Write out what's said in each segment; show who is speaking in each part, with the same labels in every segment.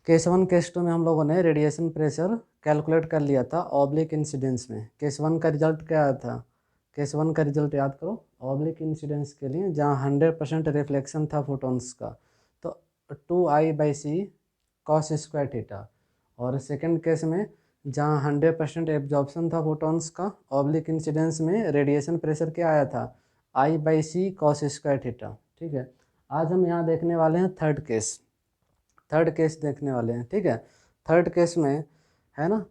Speaker 1: Case 1 case 2 में हम लोगों ने रेडिएशन प्रेशर कैलकुलेट कर लिया था ऑब्लिक इंसिडेंस में। केस 1 का रिजल्ट क्या आया था? केस 1 का रिजल्ट याद करो, ऑब्लिक इंसिडेंस के लिए जहाँ 100% रिफ्लेक्शन था फोटॉन्स का, तो 2I/c cos स्क्वायर थीटा। और सेकंड केस में जहाँ 100% एब्जॉर्प्शन था फोटॉन्स का, ऑब्लिक इंसिडेंस में रेडिएशन प्रेशर क्या आया था? I/c cos square theta. ठीक है, आज हम यहाँ देखने वाले हैं थर्ड केस देखने वाले हैं। ठीक है, थर्ड केस में है ना,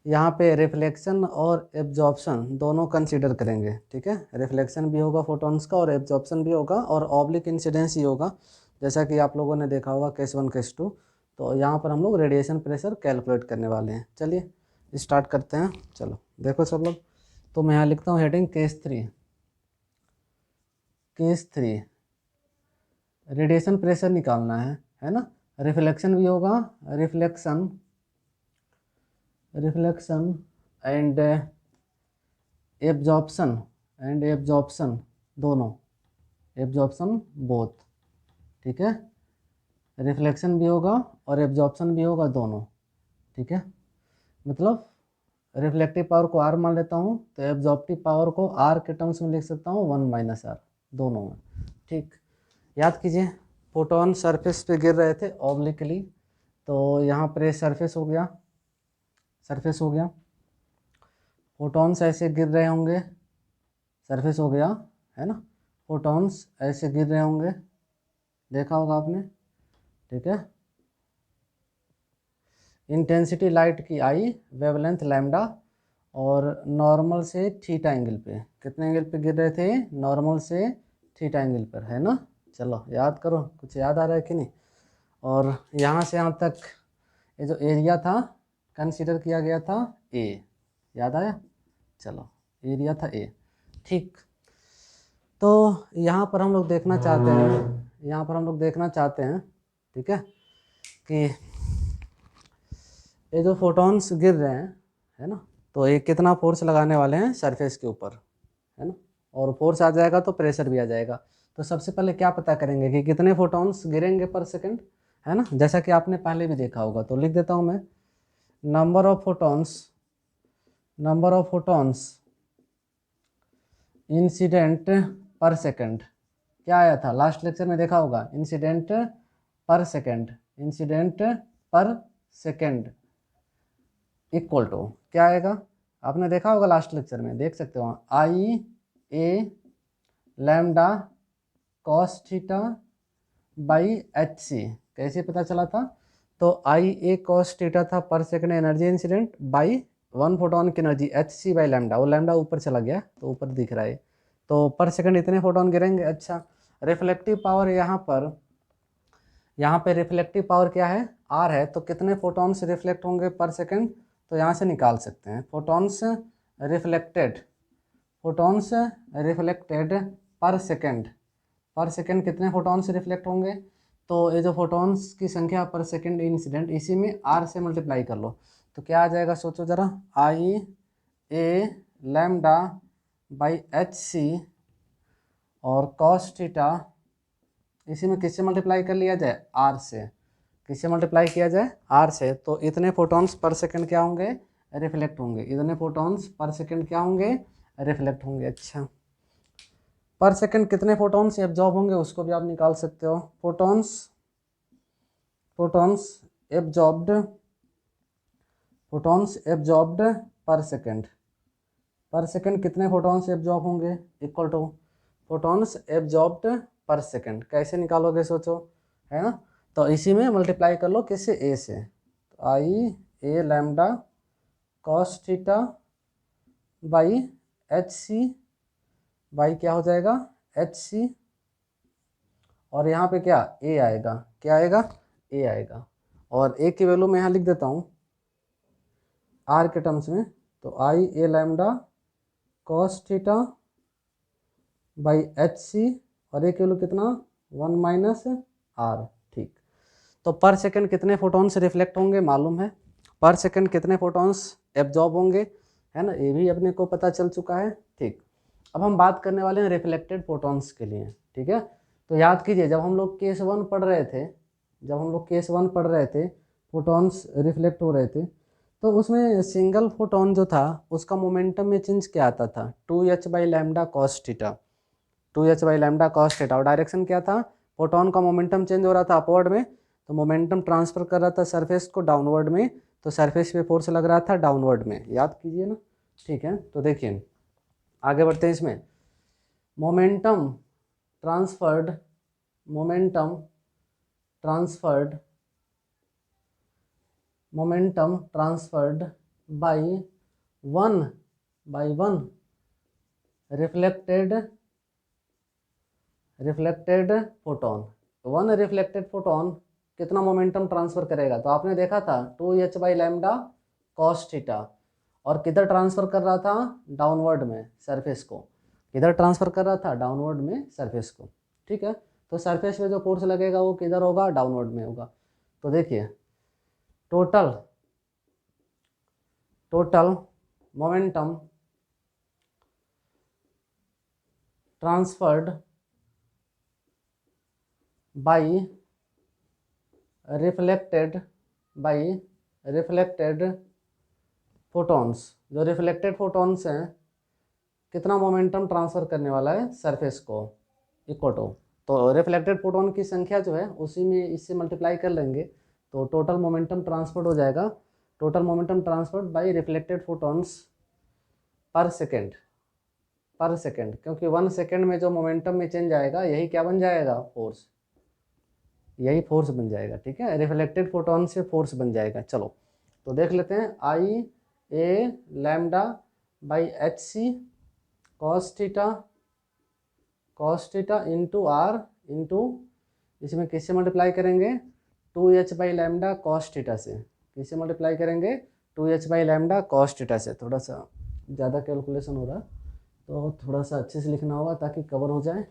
Speaker 1: यहाँ पे रिफ्लेक्शन और एब्जॉर्प्शन दोनों कंसीडर करेंगे। ठीक है, रिफ्लेक्शन भी होगा फोटॉन्स का और एब्जॉर्प्शन भी होगा और ऑब्लिक इंसिडेंस ही होगा, जैसा कि आप लोगों ने देखा होगा केस 1 केस 2। तो यहाँ पर हम लोग रेडिएशन प्रेशर कैलकुलेट करने वाले हैं। चलिए स्टार्ट करते हैं। चलो देखो सब लोग, तो मैं यहाँ लिखता हूँ heading case 3। Case 3 radiation pressure निकालना है ना। रिफ्लेक्शन भी होगा, रिफ्लेक्शन एंड एब्जॉर्प्शन दोनों, एब्जॉर्प्शन बोथ। ठीक है, रिफ्लेक्शन भी होगा और एब्जॉर्प्शन भी होगा दोनों। ठीक है, मतलब रिफ्लेक्टिव पावर को R मान लेता हूँ तो एब्जॉर्प्टिव पावर को R के टर्म्स में लिख सकता हूँ 1 - R दोनों में। ठीक, याद कीजिए फोटोन सरफेस पे गिर रहे थे ऑब्लिकली, तो यहाँ पर सरफेस हो गया, फोटॉन्स ऐसे गिर रहे होंगे, सरफेस हो गया है ना। फोटॉन्स ऐसे गिर रहे होंगे, देखा होगा आपने। ठीक है, इंटेंसिटी लाइट की I, वेवलेंथ लैम्डा, और नॉर्मल से थीटा एंगल पे, कितने एंगल पे गिर रहे थे? नॉर्मल से थीटा एंगल पर, है ना। चलो याद करो, कुछ याद आ रहा है कि नहीं। और यहाँ से यहाँ तक ये जो एरिया था कंसीडर किया गया था A, याद आया। चलो एरिया था A। ठीक, तो यहाँ पर हम लोग देखना चाहते हैं, ठीक है, कि ये जो फोटॉन्स गिर रहे हैं है ना, तो ये कितना फोर्स लगाने वाले हैं सरफेस के ऊपर, है ना। और फोर्स आ जाएगा तो प्रेशर भी आ जाएगा। तो सबसे पहले क्या पता करेंगे कि कितने फोटॉन्स गिरेंगे पर सेकंड, है ना, जैसा कि आपने पहले भी देखा होगा। तो लिख देता हूँ मैं, नंबर ऑफ फोटॉन्स इंसिडेंट पर सेकंड। क्या आया था लास्ट लेक्चर में, देखा होगा, इंसिडेंट पर सेकंड इक्वल टू क्या आएगा, आपने देखा होगा लास्ट लेक्चर में, देख सकते हो, IA lambda cos theta by HC। कैसे पता चला था? तो IA कॉस थीटा था पर second energy incident by 1 photon की एनर्जी HC बाई लैम्डा। वो लैम्डा ऊपर चला गया तो ऊपर दिख रहा है, तो पर सेकंड इतने फोटोन गिरेंगे। अच्छा, रिफ्लेक्टिव पावर यहाँ पे रिफ्लेक्टिव पावर क्या है? R है, तो कितने फोटॉन्स रिफ्लेक्ट होंगे पर सेकंड, तो यहाँ से निकाल सकते हैं। फोटॉन्स रिफ्लेक्टेड पर सेकंड कितने फोटॉन्स रिफ्लेक्ट होंगे, तो ये जो फोटॉन्स की संख्या पर सेकंड इंसिडेंट, इसी में R से मल्टीप्लाई कर लो तो क्या आ जाएगा, सोचो जरा, IA लैम्डा बाई HC और कॉस थीटा, इसी में किससे मल्टीप्लाई कर लिया जाए? R से। किससे मल्टीप्लाई किया जाए? R से। तो इतने फोटॉन्स पर सेकंड क्या होंगे? रिफ्लेक्ट होंगे। इतने फोटॉन्स पर सेकंड क्या होंगे? रिफ्लेक्ट होंगे। अच्छा, पर सेकंड कितने फोटॉन्स एब्जॉर्ब होंगे उसको भी आप निकाल सकते हो। फोटॉन्स एब्जॉर्ब्ड पर सेकंड कितने फोटॉन्स एब्जॉर्ब होंगे, इक्वल टू फोटॉन्स एब्जॉर्ब्ड पर सेकंड। कैसे निकालोगे सोचो, है ना। तो इसी में मल्टीप्लाई कर लो, किससे? A से। तो IA lambda cos theta by HC by क्या हो जाएगा? HC, और यहाँ पे क्या? A आएगा। क्या आएगा? A आएगा। और A की वैल्यू मैं यहाँ लिख देता हूँ R के टर्म्स में, तो IA lambda cos theta by HC, और A की वैल्यू कितना? 1 - R। ठीक, तो पर सेकंड कितने फोटॉन्स रिफ्लेक्ट होंगे मालूम है, पर सेकंड कितने फोटॉन्स एब्जॉर्ब होंगे, है ना, ये भी अपने को पता चल चुका है। ठीक, अब हम बात करने वाले हैं रिफ्लेक्टेड फोटॉन्स के लिए। ठीक है, तो याद कीजिए जब हम लोग केस 1 पढ़ रहे थे, फोटॉन्स रिफ्लेक्ट हो रहे थे, तो उसमें सिंगल फोटॉन जो था उसका मोमेंटम में चेंज क्या आता था, 2h/λ cos theta, 2h/λ cos theta. और डायरेक्शन क्या था, फोटॉन का मोमेंटम चेंज हो रहा था अपवर्ड में, तो मोमेंटम ट्रांसफर कर रहा था सरफेस को डाउनवर्ड में, तो सरफेस पे फोर्स लग रहा था डाउनवर्ड में, याद कीजिए ना। ठीक है, तो देखिए आगे बढ़ते हैं इसमें। Momentum transferred, momentum transferred, momentum transferred by one reflected photon. One reflected photon कितना मोमेंटम ट्रांसफर करेगा, तो आपने देखा था 2h/λ cos थीटा, और किधर ट्रांसफर कर रहा था, डाउनवर्ड में सरफेस को, किधर ट्रांसफर कर रहा था, डाउनवर्ड में सरफेस को। ठीक है, तो सरफेस पे जो फोर्स लगेगा वो किधर होगा, डाउनवर्ड में होगा। तो देखिए total momentum transferred by reflected photons, जो रिफ्लेक्टेड फोटॉन्स हैं कितना मोमेंटम ट्रांसफर करने वाला है सरफेस को, इक्वल टू, तो रिफ्लेक्टेड फोटोन की संख्या जो है उसी में इससे मल्टीप्लाई कर लेंगे, तो टोटल मोमेंटम ट्रांसफर्ड हो जाएगा, total momentum transferred by reflected photons per second, क्योंकि 1 सेकेंड में जो मोमेंटम में चेंज आएगा यही क्या बन जाएगा, फोर्स, यही फोर्स बन जाएगा। ठीक है, रिफ्लेक्टेड फोटोन से फोर्स बन जाएगा। चलो तो देख लेते हैं, IA/λ/hc cos theta into R into, इसमें किससे मल्टीप्लाई करेंगे, 2h/λ cos थीटा से, किससे मल्टीप्लाई करेंगे, 2h/λ cos थीटा से। थोड़ा सा ज़्यादा कैलकुलेशन हो रहा है तो थोड़ा सा अच्छे से लिखना होगा ताकि कवर हो जाए।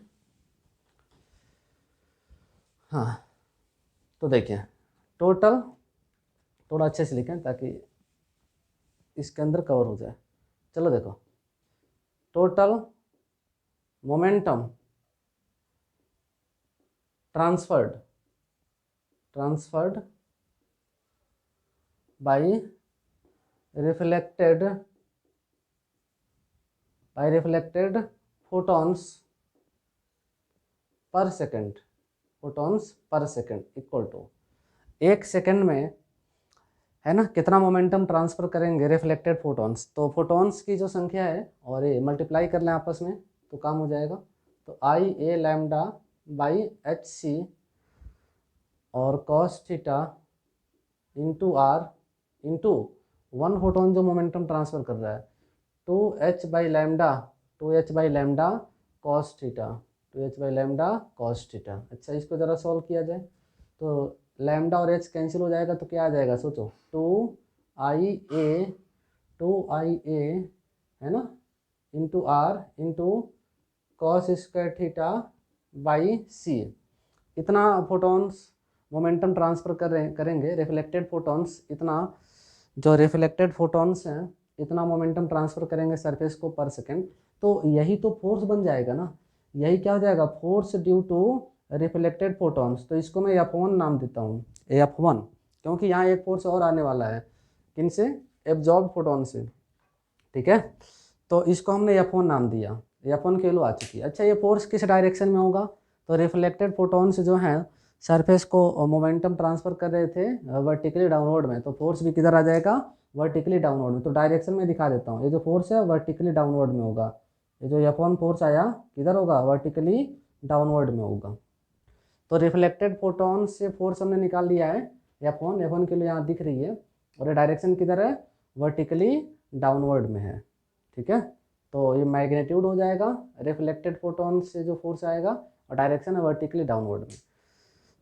Speaker 1: हाँ, तो देखिए टोटल, थोड़ा अच्छे से लिखें ताकि इसके अंदर कवर हो जाए। चलो देखो, total momentum transferred by reflected photons per second, equal to, 1 second में है ना कितना मोमेंटम ट्रांसफर करेंगे रिफ्लेक्टेड फोटॉन्स, तो फोटॉन्स की जो संख्या है और ये मल्टीप्लाई कर लें आपस में तो काम हो जाएगा। तो IA/λ/hc और cos theta into R into 1 photon जो मोमेंटम ट्रांसफर कर रहा है, 2h/λ cos theta, 2h/λ cos theta. अच्छा, इसको ज़रा सॉल्व किया जाए तो लैम्डा और एच कैंसिल हो जाएगा, तो क्या आ जाएगा सोचो, 2IA है ना into R into cos square theta by C. इतना फोटॉन्स मोमेंटम ट्रांसफर करेंगे रिफ्लेक्टेड फोटॉन्स, इतना जो रिफ्लेक्टेड फोटॉन्स हैं इतना मोमेंटम ट्रांसफर करेंगे सरफेस को पर सेकेंड, तो यही तो फोर्स बन जाएगा ना, यही क्या हो जाएगा, force due to reflected photons. तो इसको मैं F1 नाम देता हूँ, F1, क्योंकि यहाँ एक फोर्स और आने वाला है, किन से, एब्जॉर्ब फोटॉन से। ठीक है, तो इसको हमने F1 नाम दिया, F1 की वैल्यू आ चुकी है। अच्छा, ये फोर्स किस डायरेक्शन में होगा, तो रिफ्लेक्टेड फोटॉन्स जो हैं सरफेस को मोमेंटम ट्रांसफर कर रहे थे वर्टिकली डाउनवर्ड में, तो फोर्स भी किधर आ जाएगा, वर्टिकली डाउनवर्ड में। तो डायरेक्शन में दिखा देता हूँ, ये जो फोर्स है वर्टिकली डाउनवर्ड में होगा, ये जो F1 फोर्स आया किधर होगा, वर्टिकली डाउनवर्ड में होगा। तो रिफ्लेक्टेड फोटॉन से फोर्स हमने निकाल लिया है F1 के लिए यहाँ दिख रही है, और ये डायरेक्शन किधर है, वर्टिकली डाउनवर्ड में है। ठीक है, तो ये मैग्नीट्यूड हो जाएगा रिफ्लेक्टेड फोटॉन से जो फोर्स आएगा, और डायरेक्शन है वर्टिकली डाउनवर्ड में।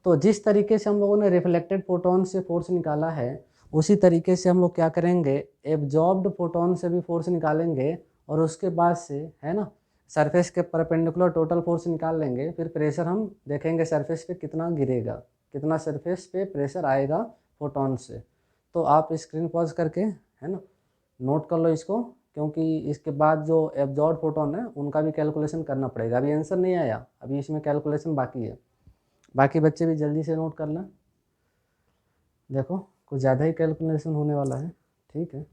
Speaker 1: तो जिस तरीके से हम लोगों ने रिफ्लेक्टेड फोटॉन से फोर्स निकाला है, उसी तरीके से हम लोग क्या करेंगे, एब्जॉर्ब्ड फोटॉन से भी फोर्स निकालेंगे, और उसके बाद से है ना सरफेस के परपेंडिकुलर टोटल फोर्स निकाल लेंगे। फिर प्रेशर हम देखेंगे सरफेस पे कितना गिरेगा, कितना सरफेस पे प्रेशर आएगा फोटॉन से। तो आप स्क्रीन पॉज करके है ना नोट कर लो इसको, क्योंकि इसके बाद जो एब्जॉर्ब फोटॉन है उनका भी कैलकुलेशन करना पड़ेगा। अभी आंसर नहीं आया, अभी इसमें कैलकुलेशन बाकी है, बाकी बच्चे भी जल्दी से नोट कर लें। देखो कुछ ज़्यादा ही कैलकुलेशन होने वाला है। ठीक है,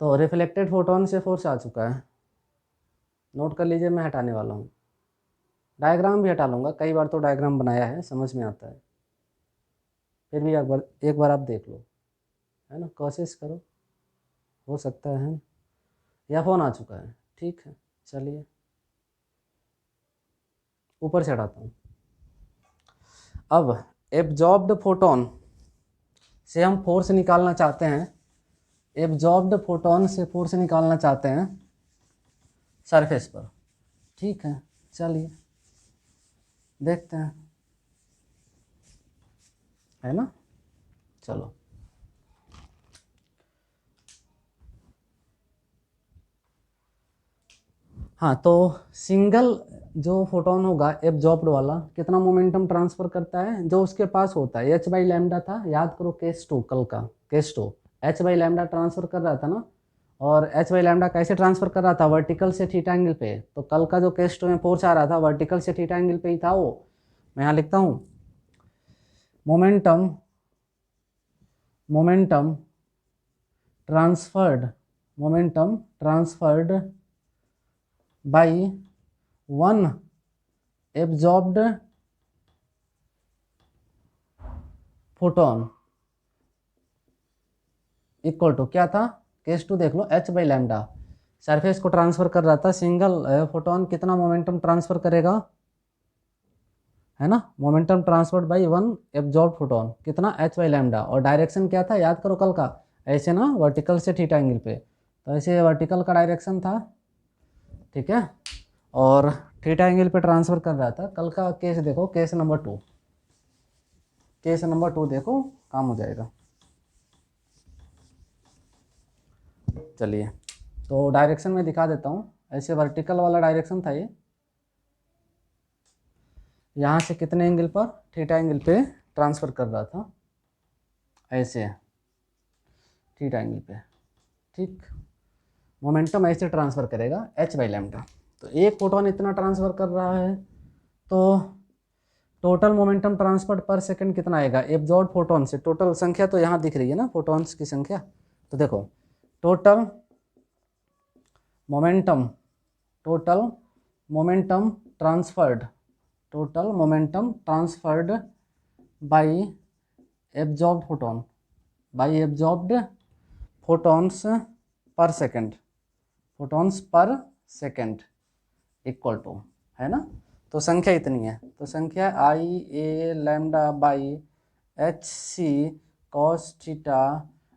Speaker 1: तो रिफ्लेक्टेड फोटोन से फोर्स आ चुका है, नोट कर लीजिए। मैं हटाने वाला हूँ, डायग्राम भी हटा लूँगा, कई बार तो डायग्राम बनाया है, समझ में आता है। फिर भी एक बार आप देख लो, है ना, कोशिश करो, हो सकता है। या फोन आ चुका है, ठीक है, चलिए ऊपर से हटाता हूँ। अब एब्जॉर्ब्ड फोटोन से हम फोर्स निकालना चाहते हैं, एब्जॉर्ब्ड फोटोन से फोर्स निकालना चाहते हैं सरफेस पर। ठीक है, चलिए देखते हैं, है ना। चलो, हाँ, तो सिंगल जो फोटोन होगा एब्जॉर्ब्ड वाला कितना मोमेंटम ट्रांसफर करता है, जो उसके पास होता है एच बाई लैम्डा था, याद करो केस 2 कल का, case 2 H by lambda transfer कर रहा था ना। और एच बाई लैम्डा कैसे ट्रांसफर कर रहा था, वर्टिकल से थीटा एंगल पे। तो कल का जो केस 2 में फोर्स आ रहा था वर्टिकल से थीटा एंगल पे ही था वो। मैं यहाँ लिखता हूँ momentum momentum transferred momentum transferred by one absorbed photon equal to क्या था, केस 2 देख लो, एच बाई लैम्डा। सरफेस को ट्रांसफर कर रहा था, सिंगल फोटोन कितना मोमेंटम ट्रांसफर करेगा, है ना, momentum transferred by one absorb photon कितना, एच बाई लैम्डा। और डायरेक्शन क्या था, याद करो कल का, ऐसे ना वर्टिकल से थीटा एंगल पे, तो ऐसे वर्टिकल का डायरेक्शन था। ठीक है, और थीटा एंगल पे ट्रांसफर कर रहा था। कल का केस देखो, केस नंबर 2, केस नंबर 2 देखो, काम हो जाएगा। चलिए, तो डायरेक्शन में दिखा देता हूँ, ऐसे वर्टिकल वाला डायरेक्शन था ये, यहाँ से कितने एंगल पर, थीटा एंगल पे ट्रांसफर कर रहा था, ऐसे थीटा एंगल पे। ठीक, मोमेंटम ऐसे ट्रांसफर करेगा एच बाई लैम्डा। तो एक फोटोन इतना ट्रांसफर कर रहा है, तो टोटल मोमेंटम ट्रांसफर पर सेकंड कितना आएगा, एब्जॉर्ब फोटोन से, टोटल संख्या तो यहाँ दिख रही है ना फोटोन्स की संख्या। तो देखो total momentum transferred total momentum transferred by absorbed photons per second equal to, है ना। तो संख्या इतनी है, तो संख्या I A lambda by H C cos theta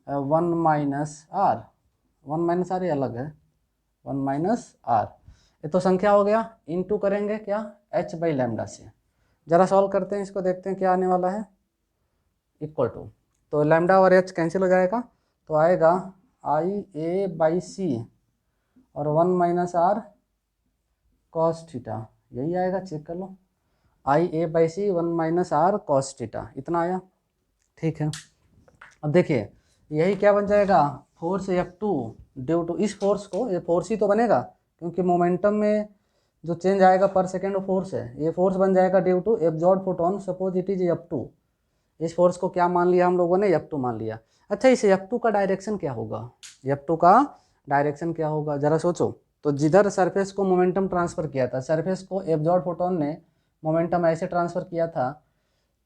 Speaker 1: 1 minus R, 1 minus R ये अलग है, 1 माइनस आर, ये तो संख्या हो गया। इनटू करेंगे क्या, एच बाई लैम्डा से। जरा सॉल्व करते हैं इसको, देखते हैं क्या आने वाला है, इक्वल टू, तो लैम्डा और एच कैंसिल हो जाएगा, तो आएगा आई ए बाई सी और 1 माइनस आर कॉस थीटा, यही आएगा, चेक कर लो, I A by C 1 minus R cos theta, इतना आया। ठीक है, अब देखिए यही क्या बन जाएगा, फोर्स F2 ड्यू टू इस फोर्स को, ये फोर्स ही तो बनेगा क्योंकि मोमेंटम में जो चेंज आएगा पर सेकेंड वो फोर्स है, ये फोर्स बन जाएगा due to absorb photon, suppose it is F2। इस फोर्स को क्या मान लिया हम लोगों ने, F2 मान लिया। अच्छा, इस F2 का डायरेक्शन क्या होगा, F2 का डायरेक्शन क्या होगा, जरा सोचो। तो जिधर सरफेस को मोमेंटम ट्रांसफर किया था, सरफेस को एब्जॉर्ब फोटोन ने मोमेंटम ऐसे ट्रांसफर किया था,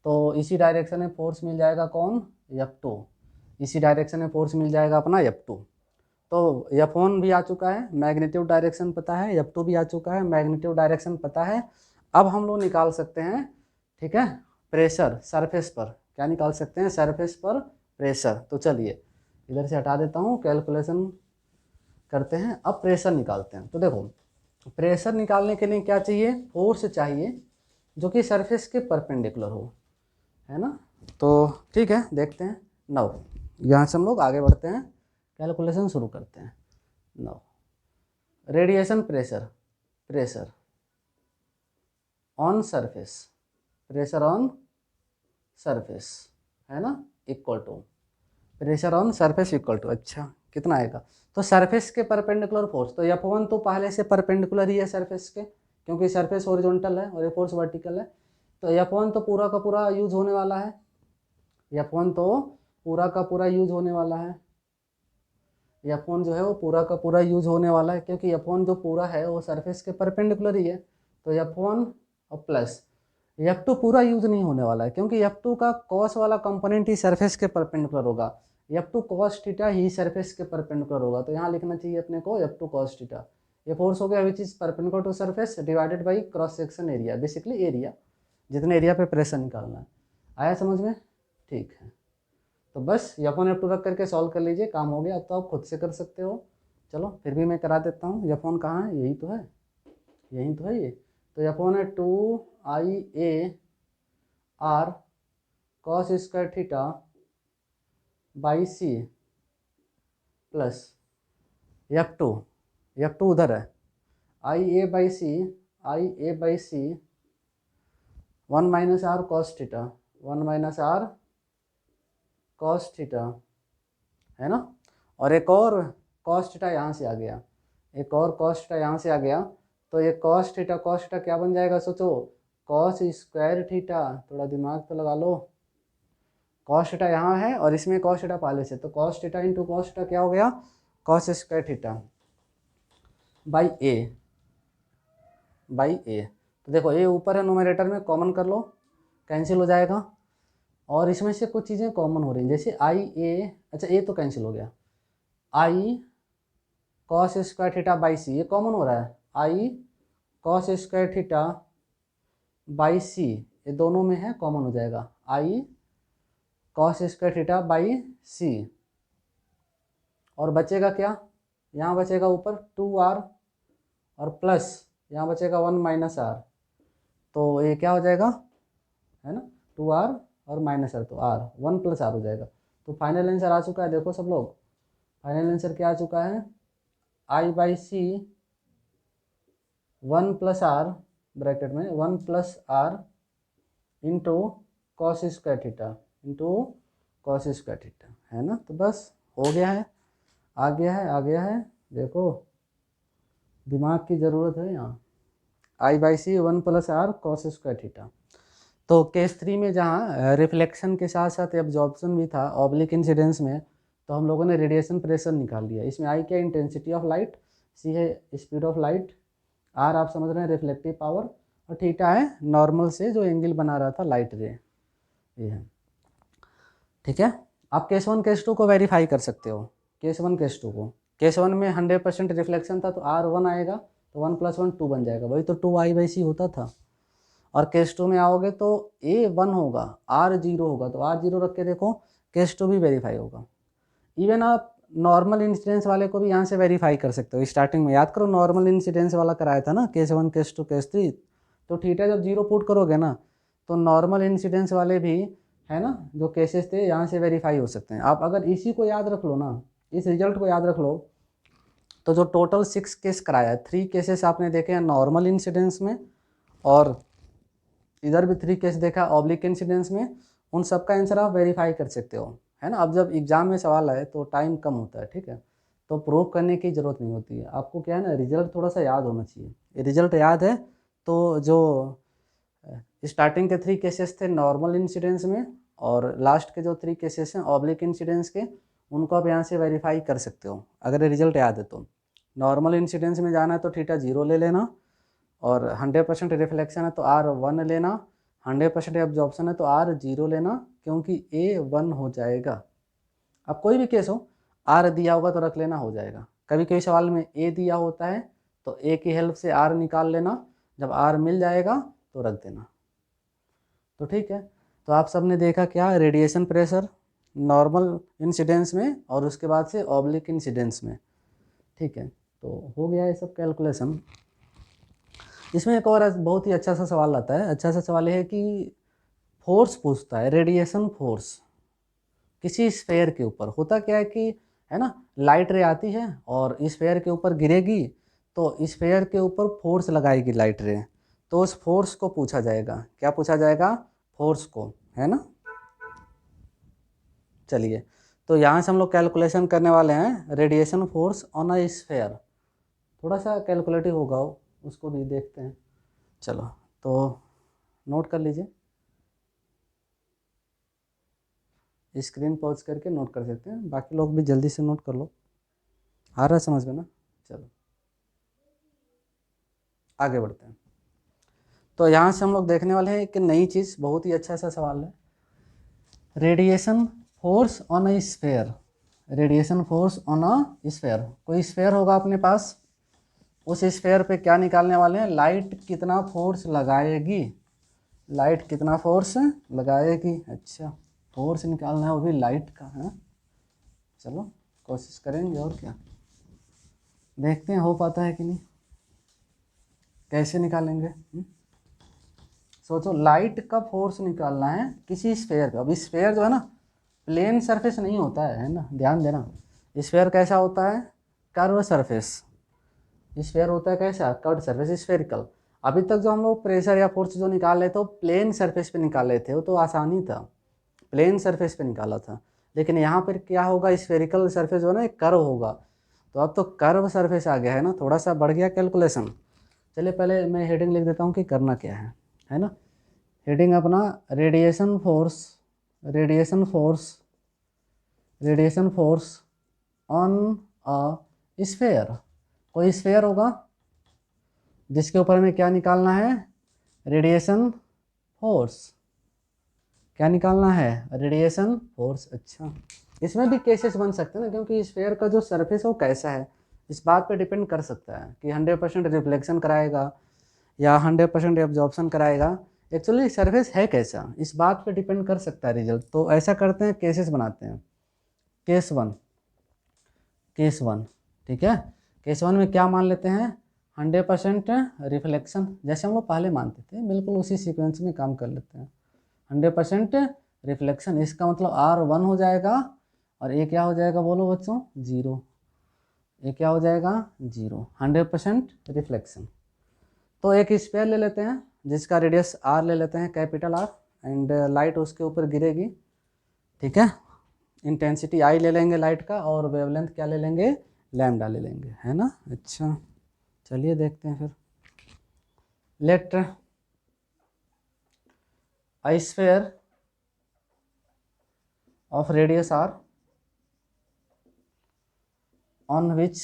Speaker 1: तो इसी डायरेक्शन में फोर्स मिल जाएगा कौन, F2, इसी डायरेक्शन में फोर्स मिल जाएगा अपना F2। तो F1 भी आ चुका है, मैग्नीट्यूड डायरेक्शन पता है, F2 भी आ चुका है, मैग्नीट्यूड डायरेक्शन पता है। अब हम लोग निकाल सकते हैं, ठीक है, प्रेशर सरफेस पर, क्या निकाल सकते हैं, सरफेस पर प्रेशर। तो चलिए इधर से हटा देता हूँ, कैलकुलेशन करते हैं, अब प्रेशर निकालते हैं। तो देखो प्रेशर निकालने के लिए क्या चाहिए, फोर्स चाहिए जो कि सरफेस के परपेंडिकुलर हो, है ना। तो ठीक है, देखते हैं। नाउ यहाँ से हम लोग आगे बढ़ते हैं, कैलकुलेशन शुरू करते हैं। Now radiation pressure on surface है ना, equal to pressure on surface equal to, अच्छा कितना आएगा, तो सरफेस के परपेंडिकुलर फोर्स, तो F1 तो पहले से परपेंडिकुलर ही है सरफेस के, क्योंकि सरफेस हॉरिजॉन्टल है और ये फोर्स वर्टिकल है, तो F1 तो पूरा का पूरा यूज होने वाला है, F1 तो पूरा का पूरा यूज होने वाला है, F1 जो है वो पूरा का पूरा यूज होने वाला है, क्योंकि F1 जो पूरा है वो सरफेस के परपेंडिकुलर ही है। तो F1 और प्लस F2 पूरा यूज नहीं होने वाला है, क्योंकि F2 का कॉस वाला कंपोनेंट ही सरफेस के परपेंडिकुलर होगा। F2 कॉस थीटा ही सरफेस के परपेंडिकुलर होगा, तो यहाँ लिखना चाहिए अपने को F2 कॉस थीटा। ये फोर्स हो गया which is perpendicular to surface divided by cross section area, basically area, जितने एरिया पे प्रेशर निकालना है। आया समझ में? ठीक है, तो बस F1 F2 रख करके सॉल्व कर लीजिए, काम हो गया। अब तो आप खुद से कर सकते हो। चलो फिर भी मैं करा देता हूँ। F1 कहाँ है? यही तो है, यही तो है ये। तो F1 है 2IA R cos square theta by C plus F2 उधर है IA by C 1 minus R cos theta, 1 minus R cos theta, है ना। और एक और कॉस थीटा यहाँ से आ गया, एक और कॉस थीटा यहाँ से आ गया। तो ये कॉस थीटा क्या बन जाएगा? सोचो, कॉस स्क्वायर थीटा, थोड़ा दिमाग तो लगा लो। कॉस थीटा यहाँ है और इसमें कॉस थीटा पहले से, तो cos theta into cos theta क्या हो गया? कॉस स्क्वायर थीटा बाई ए। तो देखो ए ऊपर है, न्यूमरेटर में कॉमन कर लो, कैंसिल हो जाएगा। और इसमें से कुछ चीज़ें कॉमन हो रही हैं, जैसे आई ए, अच्छा ए तो कैंसिल हो गया, I cos square theta by सी, ये कॉमन हो रहा है, I cos square theta by सी, ये दोनों में है, कॉमन हो जाएगा, I cos square theta by c. और बचेगा क्या? यहाँ बचेगा ऊपर 2r और प्लस यहाँ बचेगा 1 माइनस आर, तो ये क्या हो जाएगा, है ना, 2r और माइनस आर, तो r 1 प्लस आर हो जाएगा। तो फाइनल आंसर आ चुका है, देखो सब लोग, फाइनल आंसर क्या आ चुका है? I by C 1 plus R, bracket में 1 plus R into cos square theta into cos square theta, है ना। तो बस हो गया है, आ गया है, आ गया है। देखो दिमाग की ज़रूरत है यहाँ। I by C 1 plus R cos square theta. तो केस 3 में जहाँ रिफ्लेक्शन के साथ साथ एब्जॉर्प्शन भी था ऑब्लिक इंसिडेंस में, तो हम लोगों ने रेडिएशन प्रेशर निकाल लिया। इसमें आई क्या? इंटेंसिटी ऑफ लाइट, सी है स्पीड ऑफ लाइट, आर आप समझ रहे हैं रिफ्लेक्टिव पावर, और थीटा है नॉर्मल से जो एंगल बना रहा था लाइट रे, ये है। ठीक है, आप केस 1 केस 2 को वेरीफाई कर सकते हो। केस 1 केस 2 को, केस 1 में 100% रिफ्लेक्शन था, तो R1 आएगा, तो 1 प्लस 1 2 बन जाएगा, वही तो 2I/C होता था। और केस 2 में आओगे तो A1 होगा, R0 होगा, तो R0 रख के देखो, केस 2 भी वेरीफाई होगा। इवन आप नॉर्मल इंसिडेंस वाले को भी यहाँ से वेरीफाई कर सकते हो। स्टार्टिंग में याद करो, नॉर्मल इंसिडेंस वाला कराया था ना, केस 1 केस 2 केस 3, तो थीटा जब 0 पुट करोगे ना, तो नॉर्मल इंसिडेंस वाले भी, है ना, जो केसेस थे यहाँ से वेरीफाई हो सकते हैं। आप अगर इसी को याद रख लो ना, इस रिजल्ट को याद रख लो, तो जो टोटल 6 केस कराया है, 3 केसेस आपने देखे हैं नॉर्मल इंसिडेंस में, और इधर भी 3 केस देखा ऑब्लिक इंसिडेंस में, उन सब का आंसर आप वेरीफाई कर सकते हो, है ना। अब जब एग्जाम में सवाल आए तो टाइम कम होता है, ठीक है, तो प्रूव करने की ज़रूरत नहीं होती है। आपको क्या है ना, रिजल्ट थोड़ा सा याद होना चाहिए। रिजल्ट याद है तो जो स्टार्टिंग के 3 केसेस थे नॉर्मल इंसिडेंस में, और लास्ट के जो 3 केसेस हैं ऑब्लिक इंसिडेंस के, उनको आप यहाँ से वेरीफाई कर सकते हो अगर रिजल्ट याद है तो। नॉर्मल इंसिडेंस में जाना है तो थीटा 0 ले लेना, और 100% रिफ्लेक्शन है तो R1 लेना, 100% एब्जॉर्प्शन है तो R0 लेना, क्योंकि A1 हो जाएगा। अब कोई भी केस हो, R दिया होगा तो रख लेना, हो जाएगा। कभी कभी सवाल में A दिया होता है तो A की हेल्प से R निकाल लेना, जब R मिल जाएगा तो रख देना। तो ठीक है, तो आप सबने देखा क्या, रेडिएशन प्रेशर नॉर्मल इंसिडेंस में और उसके बाद से ऑब्लिक इंसिडेंस में। ठीक है, तो हो गया ये सब कैलकुलेशन। इसमें एक और बहुत ही अच्छा सा सवाल आता है। अच्छा सा सवाल ये है कि फोर्स पूछता है, रेडिएशन फोर्स किसी स्फेयर के ऊपर। होता क्या है कि, है ना, लाइट रे आती है और स्फेयर के ऊपर गिरेगी, तो स्फेयर के ऊपर फोर्स लगाएगी लाइट रे, तो उस फोर्स को पूछा जाएगा। क्या पूछा जाएगा? फोर्स को, है ना। चलिए, तो यहाँ से हम लोग कैलकुलेशन करने वाले हैं radiation force on a sphere. थोड़ा सा कैलकुलेटिव होगा वो, उसको भी देखते हैं। चलो, तो नोट कर लीजिए। स्क्रीन पॉज करके नोट कर सकते हैं, बाकी लोग भी जल्दी से नोट कर लो। आ रहा है समझ में ना? चलो आगे बढ़ते हैं। तो यहाँ से हम लोग देखने वाले हैं एक नई चीज़, बहुत ही अच्छा सा सवाल है। Radiation force on a sphere, radiation force on a sphere. कोई स्फेयर होगा अपने पास, उस स्फेयर पे क्या निकालने वाले हैं? लाइट कितना फोर्स लगाएगी, लाइट कितना फोर्स लगाएगी। अच्छा, फोर्स निकालना है वो भी लाइट का है। चलो कोशिश करेंगे, और क्या देखते हैं हो पाता है कि नहीं, कैसे निकालेंगे। सोचो, लाइट का फोर्स निकालना है किसी स्फेयर पे। अब स्फेयर जो है ना, प्लेन सरफेस नहीं होता है ना, ध्यान देना। स्फेयर कैसा होता है? Curve surface. स्फेयर होता है कैसा? Curve surface, spherical. अभी तक जो हम लोग प्रेशर या फोर्स जो निकाल रहे थे वो प्लेन सरफेस पे निकाल रहे थे, वो तो आसानी था, प्लेन सरफेस पे निकाला था। लेकिन यहाँ पर क्या होगा, स्फेरिकल सरफेस जो है ना एक कर्व होगा। तो अब तो कर्व सरफेस आ गया है ना, थोड़ा सा बढ़ गया कैलकुलेशन। चलिए पहले मैं हेडिंग लिख देता हूँ कि करना क्या है ना। हेडिंग अपना radiation force, radiation force, radiation force on a sphere. कोई स्फेयर होगा जिसके ऊपर हमें क्या निकालना है? Radiation force. क्या निकालना है? Radiation force. अच्छा, इसमें भी केसेस बन सकते हैं ना, क्योंकि स्फेयर का जो सरफेस है वो कैसा है इस बात पे डिपेंड कर सकता है कि 100% रिफ्लेक्शन कराएगा या 100% एब्जॉर्प्शन कराएगा। एक्चुअली सरफेस है कैसा, इस बात पे डिपेंड कर सकता है रिजल्ट। तो ऐसा करते हैं, केसेस बनाते हैं। केस वन, केस वन, ठीक है। केस वन में क्या मान लेते हैं? 100% रिफ्लेक्शन, जैसे हम लोग पहले मानते थे, बिल्कुल उसी सीक्वेंस में काम कर लेते हैं। 100% रिफ्लेक्शन, इसका मतलब R1 हो जाएगा, और ये क्या हो जाएगा बोलो बच्चों? 0। ये क्या हो जाएगा? 0। 100% रिफ्लेक्शन। तो एक स्फीयर ले लेते हैं जिसका रेडियस R ले लेते हैं, कैपिटल R, एंड लाइट उसके ऊपर गिरेगी, ठीक है। इंटेंसिटी I ले लेंगे लाइट का, और वेवलेंथ क्या ले लेंगे? लैम्डा ले लेंगे, है ना। अच्छा चलिए देखते हैं फिर। Let I sphere of radius R on which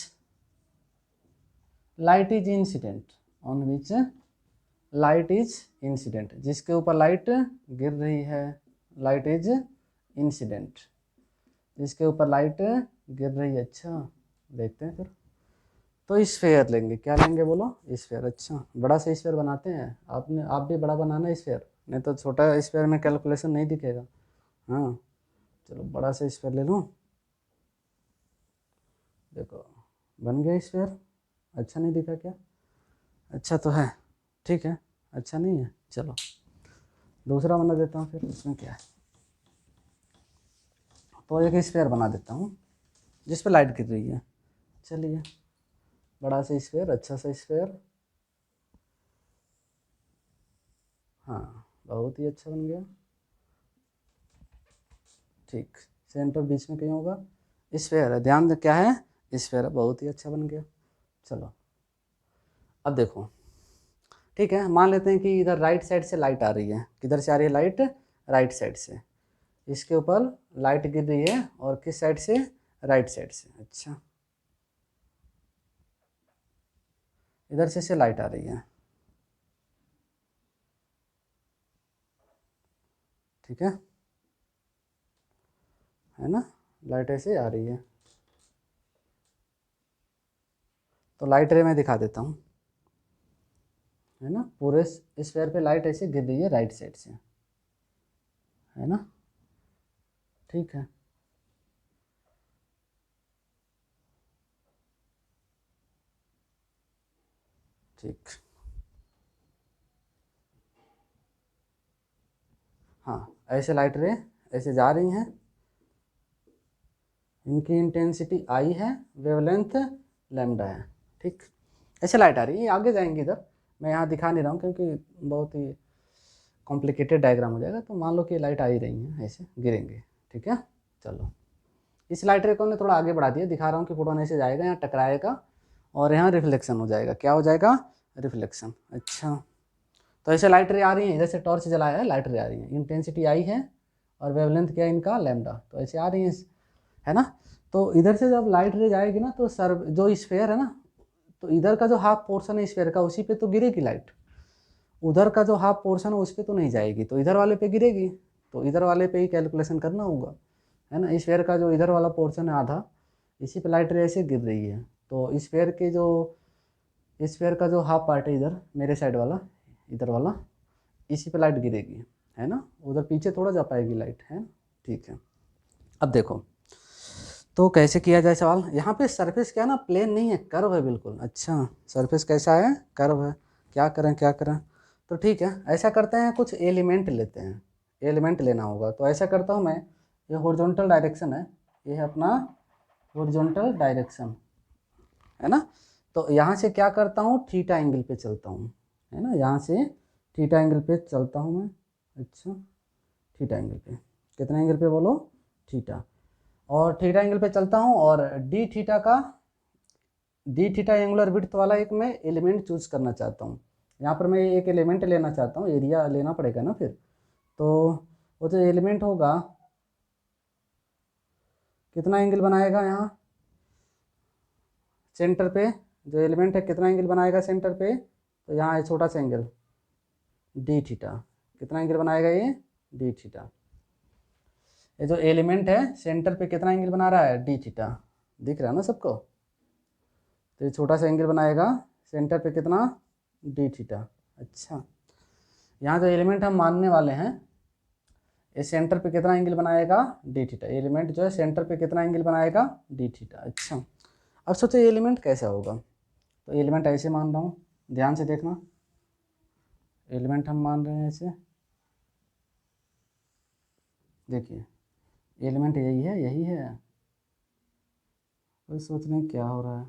Speaker 1: light is incident, on which light is incident, जिसके ऊपर लाइट गिर रही है, लाइट इज इंसिडेंट, जिसके ऊपर लाइट गिर रही है। अच्छा देखते हैं फिर। तो स्फीयर लेंगे, क्या लेंगे बोलो? स्फीयर। अच्छा, बड़ा सा स्फीयर बनाते हैं, आप भी बड़ा बनाना स्फीयर, नहीं तो छोटा स्फीयर में कैलकुलेशन नहीं दिखेगा। हाँ चलो बड़ा सा स्फीयर ले लूँ। देखो बन गया स्फीयर। अच्छा नहीं दिखा क्या? अच्छा तो है, ठीक है। अच्छा नहीं है, चलो दूसरा बना देता हूँ फिर, उसमें क्या है। तो एक स्फीयर बना देता हूँ जिस पर लाइट गिर रही है। चलिए बड़ा सा स्फीयर, अच्छा सा स्फीयर, हाँ बहुत ही अच्छा बन गया। ठीक, सेंटर बीच में कहीं होगा। स्फीयर है, ध्यान दे क्या है? स्फीयर है, बहुत ही अच्छा बन गया। चलो अब देखो, ठीक है, मान लेते हैं कि इधर राइट साइड से लाइट आ रही है। किधर से आ रही है लाइट? राइट साइड से। इसके ऊपर लाइट गिर रही है, और किस साइड से? राइट साइड से। अच्छा, इधर से लाइट आ रही है, ठीक है ना। लाइट ऐसे आ रही है, तो लाइट रे मैं दिखा देता हूँ, है ना। पूरे स्फीयर पे लाइट ऐसे गिर रही है राइट साइड से, है ना। ठीक है, ठीक, हाँ ऐसे लाइट रे ऐसे जा रही हैं, इनकी इंटेंसिटी आई है, वेवलेंथ लैम्डा है, ठीक। ऐसे लाइट आ रही है, ये आगे जाएंगी इधर, मैं यहाँ दिखा नहीं रहा हूँ क्योंकि बहुत ही कॉम्प्लिकेटेड डायग्राम हो जाएगा। तो मान लो कि लाइट आ ही रही है, ऐसे गिरेंगे, ठीक है। चलो इस लाइट रे को मैं थोड़ा आगे बढ़ा दिया, दिखा रहा हूँ कि फोटोन ऐसे जाएगा, यहाँ टकराएगा, और यहाँ रिफ्लेक्शन हो जाएगा। क्या हो जाएगा? रिफ्लेक्शन। अच्छा, तो ऐसे लाइट रे आ रही है, इधर से टॉर्च जलाया है, लाइट रे आ रही है, इंटेंसिटी आई है, और वेवलेंथ क्या है इनका लैम्डा, तो ऐसे आ रही है ना। तो इधर से जब लाइट रे जाएगी ना तो सर जो स्फेयर है ना, तो इधर का जो हाफ पोर्शन है स्फेयर का उसी पे तो गिरेगी लाइट, उधर का जो हाफ पोर्शन है उस पर तो नहीं जाएगी, तो इधर वाले पे गिरेगी, तो इधर वाले पे ही कैलकुलेशन करना होगा, है ना। स्फेयर का जो इधर वाला पोर्शन है आधा, इसी पे लाइट रे ऐसे गिर रही है, तो स्फेयर के जो स्फेयर का जो हाफ पार्ट है इधर मेरे साइड वाला, इधर वाला, इसी पे लाइट गिरेगी, है ना। उधर पीछे थोड़ा जा पाएगी लाइट, है ना। ठीक है, अब देखो तो कैसे किया जाए सवाल। यहाँ पे सरफेस क्या है ना, प्लेन नहीं है, कर्व है बिल्कुल। अच्छा, सरफेस कैसा है, कर्व है। क्या करें क्या करें, तो ठीक है ऐसा करते हैं, कुछ एलिमेंट लेते हैं, एलिमेंट लेना होगा। तो ऐसा करता हूँ मैं, ये हॉरिजॉन्टल डायरेक्शन है, ये है अपना हॉरिजॉन्टल डायरेक्शन, है ना। तो यहाँ से क्या करता हूँ, थीटा एंगल पे चलता हूँ, है ना। यहाँ से थीटा एंगल पे चलता हूँ मैं। अच्छा, थीटा एंगल पे, कितना एंगल पे बोलो, थीटा। और थीटा एंगल पे चलता हूँ और डी थीटा एंगुलर विड्थ वाला एक मैं एलिमेंट चूज करना चाहता हूँ। यहाँ पर मैं एक एलिमेंट लेना चाहता हूँ, एरिया लेना पड़ेगा ना फिर। तो वो जो एलिमेंट होगा कितना एंगल बनाएगा यहाँ सेंटर पे, जो एलिमेंट है कितना एंगल बनाएगा सेंटर पे, तो यहाँ है छोटा सा एंगल डी थीटा, कितना एंगल बनाएगा ये, डी थीटा। ये जो एलिमेंट है सेंटर पे कितना एंगल बना रहा है, डी थीटा, दिख रहा है ना सबको। तो ये छोटा सा एंगल बनाएगा सेंटर पे कितना, डी थीटा। अच्छा, यहाँ जो एलिमेंट हम मानने वाले हैं ये सेंटर पे कितना एंगल बनाएगा, डी थीटा। एलिमेंट जो है सेंटर पे कितना एंगल बनाएगा, डी थीटा। अच्छा, अब सोचो एलिमेंट कैसा होगा, तो एलिमेंट ऐसे मान रहा हूँ, ध्यान से देखना, एलिमेंट हम मान रहे हैं ऐसे, देखिए एलिमेंट यही है, यही है, कोई सोच रहे हैं क्या हो रहा है।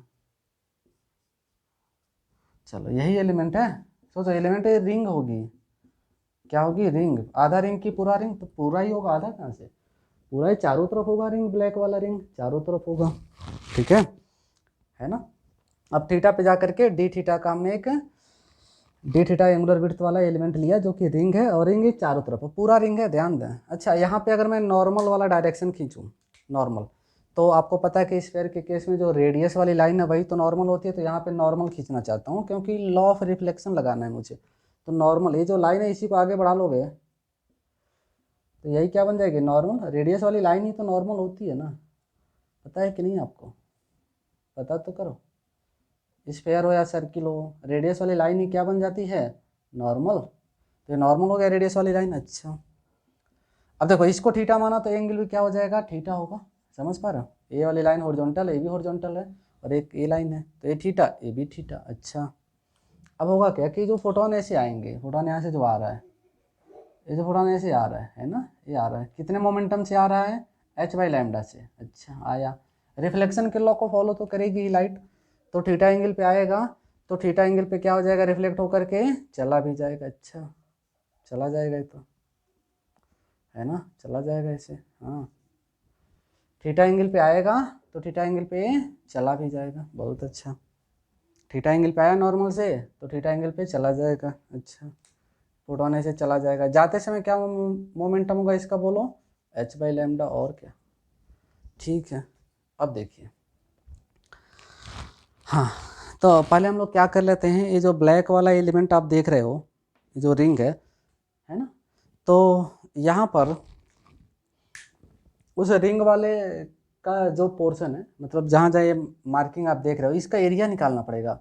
Speaker 1: चलो यही एलिमेंट है, सोचो एलिमेंट ये रिंग होगी, क्या होगी, रिंग। आधा रिंग की पूरा रिंग, तो पूरा ही होगा, आधा कहाँ से, पूरा ही चारों तरफ होगा रिंग, ब्लैक वाला रिंग चारों तरफ होगा, ठीक है ना। अब थीटा पे जा करके डी थीटा का हमने एक डी थीटा एंगुलर विड्थ वाला एलिमेंट लिया जो कि रिंग है, और रिंग चारों तरफ पूरा रिंग है, ध्यान दें। अच्छा, यहाँ पे अगर मैं नॉर्मल वाला डायरेक्शन खींचूँ, नॉर्मल, तो आपको पता है कि स्फीयर के केस में जो रेडियस वाली लाइन है वही तो नॉर्मल होती है, तो यहाँ पे नॉर्मल खींचना चाहता हूँ क्योंकि लॉ ऑफ रिफ्लेक्शन लगाना है मुझे। तो नॉर्मल, ये जो लाइन है इसी को आगे बढ़ा लोगे तो यही क्या बन जाएगी, नॉर्मल। रेडियस वाली लाइन ही तो नॉर्मल होती है ना, पता है कि नहीं आपको, पता तो करो। स्फीयर हो या सर्किल हो, रेडियस वाली लाइन ही क्या बन जाती है, नॉर्मल। तो ये नॉर्मल हो गया रेडियस वाली लाइन। अच्छा, अब देखो इसको थीटा माना तो एंगल भी क्या हो जाएगा, थीटा होगा। समझ पा रहे हो, ये वाली लाइन हॉरिजॉन्टल है, ये भी हॉरिजॉन्टल है, और एक ये लाइन है तो ये थीटा, ये भी थीटा। अच्छा, अब होगा क्या कि जो फोटोन ऐसे आएंगे, फोटोन यहाँ से जो आ रहा है, ये जो फोटोन ऐसे आ रहा है ना, ये आ रहा है कितने मोमेंटम से आ रहा है, एच बाई लैम्डा से। अच्छा, आया, रिफ्लेक्शन के लॉ को फॉलो तो करेगी ही लाइट, तो थीटा एंगल पे आएगा, तो थीटा एंगल पे क्या हो जाएगा, रिफ्लेक्ट होकर के चला भी जाएगा। अच्छा, चला जाएगा ये तो, है ना, चला जाएगा ऐसे। हाँ, थीटा एंगल पे आएगा तो थीटा एंगल पे चला भी जाएगा, बहुत अच्छा। थीटा एंगल पे आया नॉर्मल से तो थीटा एंगल पे चला जाएगा। अच्छा, फोटोन ऐसे चला जाएगा, जाते समय क्या मोमेंटम होगा इसका बोलो, एच बाई लैम्डा, और क्या। ठीक है, अब देखिए, हाँ, तो पहले हम लोग क्या कर लेते हैं, ये जो ब्लैक वाला एलिमेंट आप देख रहे हो, ये जो रिंग है ना, तो यहाँ पर उस रिंग वाले का जो पोर्शन है, मतलब जहाँ जहाँ ये मार्किंग आप देख रहे हो, इसका एरिया निकालना पड़ेगा,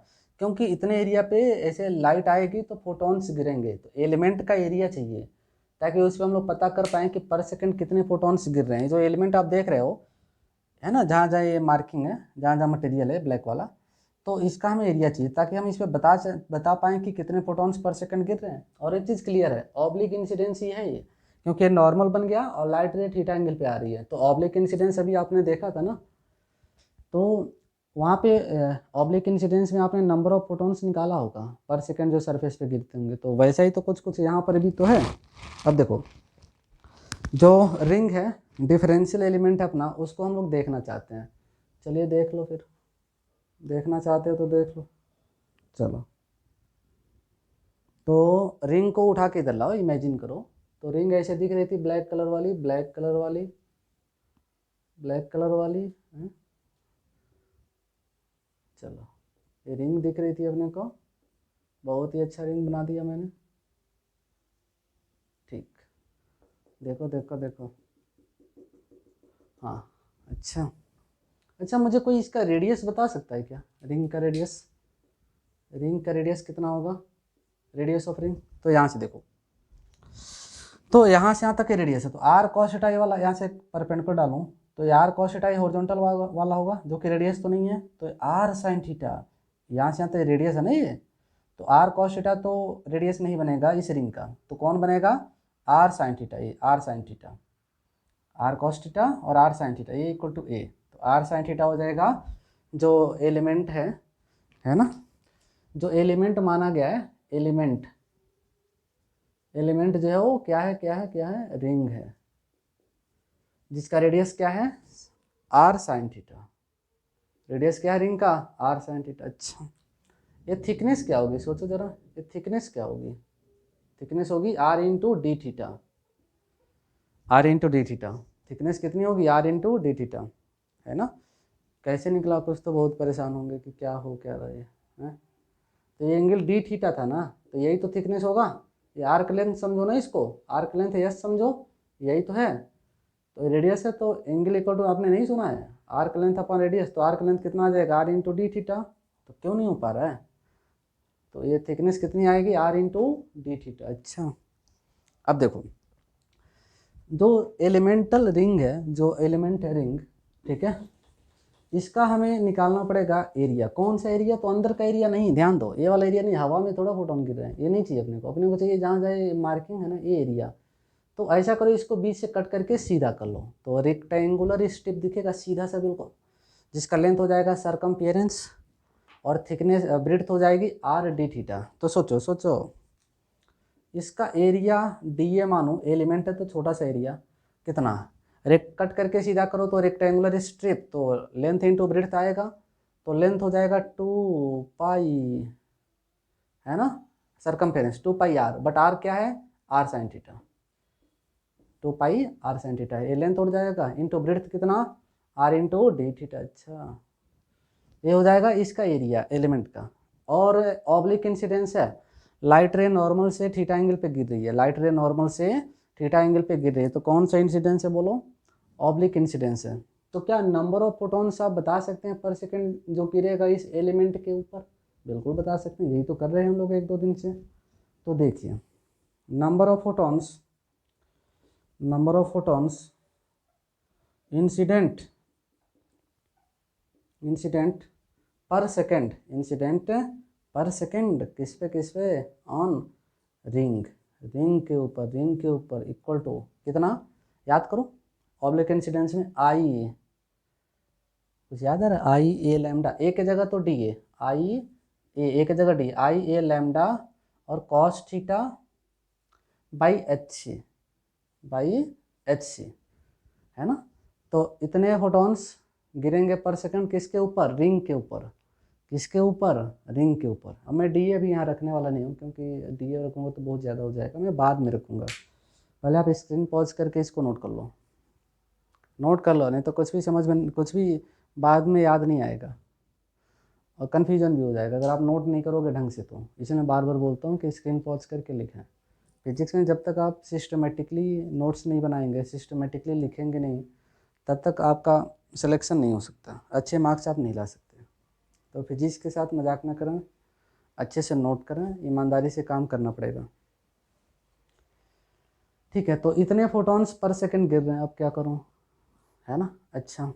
Speaker 1: क्योंकि इतने एरिया पे ऐसे लाइट आएगी तो फोटॉन्स गिरेंगे, तो एलिमेंट का एरिया चाहिए ताकि उस पर हम लोग पता कर पाएँ कि पर सेकंड कितने फोटॉन्स गिर रहे हैं। जो एलिमेंट आप देख रहे हो, है ना, जहाँ जहाँ ये मार्किंग है, जहाँ जहाँ मटेरियल है ब्लैक वाला, तो इसका हमें एरिया चाहिए ताकि हम इस पर बता पाएँ कि कितने फोटॉन्स पर सेकंड गिर रहे हैं। और एक चीज़ क्लियर है, ऑब्लिक इंसिडेंस ही है ये, क्योंकि नॉर्मल बन गया और लाइट रे थीटा एंगल पे आ रही है, तो ऑब्लिक इंसिडेंस अभी आपने देखा था ना, तो वहाँ पे ऑब्लिक इंसिडेंस में आपने नंबर ऑफ फोटॉन्स निकाला होगा पर सेकंड जो सरफेस पे गिरते होंगे, तो वैसा ही तो कुछ कुछ यहाँ पर भी तो है। अब देखो, जो रिंग है, डिफरेंशियल एलिमेंट है अपना, उसको हम लोग देखना चाहते हैं। चलिए देख लो फिर, देखना चाहते हो तो देख लो। चलो, तो रिंग को उठा के इधर लाओ, इमेजिन करो, तो रिंग ऐसे दिख रही थी, ब्लैक कलर वाली, ब्लैक कलर वाली, ब्लैक कलर वाली है। चलो ये रिंग दिख रही थी अपने को, बहुत ही अच्छा रिंग बना दिया मैंने। ठीक, देखो देखो देखो, हाँ अच्छा। अच्छा मुझे कोई इसका रेडियस बता सकता है क्या, रिंग का रेडियस? रिंग का रेडियस कितना होगा, रेडियस ऑफ रिंग? तो यहाँ से देखो, तो यहाँ से यहाँ तक रेडियस है, तो आर कॉस थीटा ये वाला यहाँ से परपेंडिकुलर डालूँ तो आर कॉस थीटा हॉरिजॉन्टल वाला होगा, जो कि रेडियस तो नहीं है, तो आर साइन थीटा, यहाँ से यहाँ तक रेडियस है ना ये, तो आर कॉस थीटा तो रेडियस नहीं बनेगा इस रिंग का, तो कौन बनेगा, आर साइन थीटा, ये R sine theta, R cos theta और आर साइन थीटा ये इक्वल टू ए, तो आर साइन थीटा हो जाएगा जो एलिमेंट है ना, जो एलिमेंट माना गया है, एलिमेंट, एलिमेंट जो है वो क्या है, क्या है, क्या है, रिंग है, जिसका रेडियस क्या है, आर साइन थीटा, रेडियस क्या है रिंग का, आर साइन थीटा। अच्छा ये थिकनेस क्या होगी, सोचो जरा, ये थिकनेस क्या होगी, थिकनेस होगी R into D theta, R into D theta, thickness कितनी होगी, आर इंटू डी थीटा, है ना। कैसे निकला, कुछ तो बहुत परेशान होंगे कि क्या हो क्या रहा है। तो ये एंगल डी थीटा था ना, तो यही तो थिकनेस होगा, ये आर्क लेंथ समझो ना इसको, आर्क लेंथ यस समझो, यही तो है, तो रेडियस है, तो एंगल इक्वल टू, आपने नहीं सुना है, आर्क लेंथ अपॉन रेडियस, तो आर्क लेंथ कितना आ जाएगा, आर इंटू डी थीटा, तो क्यों नहीं हो पा रहा है, तो ये थिकनेस कितनी आएगी, आर इंटू डी थीटा। अच्छा अब देखो, जो एलिमेंटल रिंग है, जो एलिमेंट है रिंग, ठीक है, इसका हमें निकालना पड़ेगा एरिया, कौन सा एरिया, तो अंदर का एरिया नहीं, ध्यान दो, ये वाला एरिया नहीं, हवा में थोड़ा फोटोन गिर रहे हैं, ये नहीं चाहिए अपने को, अपने को चाहिए जहाँ जाए मार्किंग है ना, ये एरिया। तो ऐसा करो, इसको बीच से कट करके सीधा कर लो, तो रेक्टेंगुलर स्ट्रिप दिखेगा सीधा सा बिल्कुल, जिसका लेंथ हो जाएगा सर्कमफियरेंस, और थिकनेस ब्रेड्थ हो जाएगी आर डी थीटा। तो सोचो सोचो, इसका एरिया डी ए मानो, एलिमेंट है तो छोटा सा एरिया कितना, कट करके सीधा करो तो रेक्टेंगुलर स्ट्रिप, तो लेंथ इंटू ब्रेड्थ आएगा, तो लेंथ हो जाएगा 2 पाई, है ना, circumference 2 pi R, but R क्या है, R sine theta, 2 pi R sine theta है, ये लेंथ हो जाएगा, इंटू ब्रेड्थ कितना, आर इंटू डी थीटा। अच्छा ये हो जाएगा इसका एरिया एलिमेंट का। और ऑब्लिक इंसिडेंस है, लाइट रे नॉर्मल से थीटा एंगल पे गिर रही है, लाइट रे नॉर्मल से थीटा एंगल पे गिर रही है, तो कौन सा इंसिडेंस है बोलो, ऑब्लिक इंसिडेंस है। तो क्या नंबर ऑफ फोटॉन्स आप बता सकते हैं पर सेकंड जो गिरेगा इस एलिमेंट के ऊपर, बिल्कुल बता सकते हैं, यही तो कर रहे हैं हम लोग 1-2 दिन से। तो देखिए, number of photons, number of photons incident, incident पर सेकंड, इंसिडेंट पर सेकंड किस पे, ऑन रिंग, रिंग के ऊपर, रिंग के ऊपर इक्वल टू कितना, याद करो, ऑब्लिक इंसिडेंस में आई, कुछ याद आ रहा है, आई ए लैम्डा, ए की जगह तो डी ए, आई ए की जगह डी, आई ए लैम्डा और cos theta by H C, by H C, है ना। तो इतने फोटॉन्स गिरेंगे पर सेकंड किसके ऊपर, रिंग के ऊपर, किसके ऊपर, रिंग के ऊपर। अब मैं डी ए भी यहाँ रखने वाला नहीं हूँ, क्योंकि डी ए रखूँगा तो बहुत ज़्यादा हो जाएगा, मैं बाद में रखूँगा, पहले आप स्क्रीन पॉज करके इसको नोट कर लो, नोट कर लो, नहीं तो कुछ भी समझ में, कुछ भी बाद में याद नहीं आएगा और कन्फ्यूजन भी हो जाएगा अगर आप नोट नहीं करोगे ढंग से, तो इसे मैं बार बार बोलता हूँ कि स्क्रीन पॉज करके लिखें। फिजिक्स में जब तक आप सिस्टमेटिकली नोट्स नहीं बनाएंगे, सिस्टमेटिकली लिखेंगे नहीं, तब तक आपका सिलेक्शन नहीं हो सकता, अच्छे मार्क्स आप नहीं ला सकते। तो फिजिक्स के साथ मजाक ना करें, अच्छे से नोट करें, ईमानदारी से काम करना पड़ेगा, ठीक है। तो इतने फोटॉन्स पर सेकंड गिर रहे हैं, अब क्या करूँ, है ना। अच्छा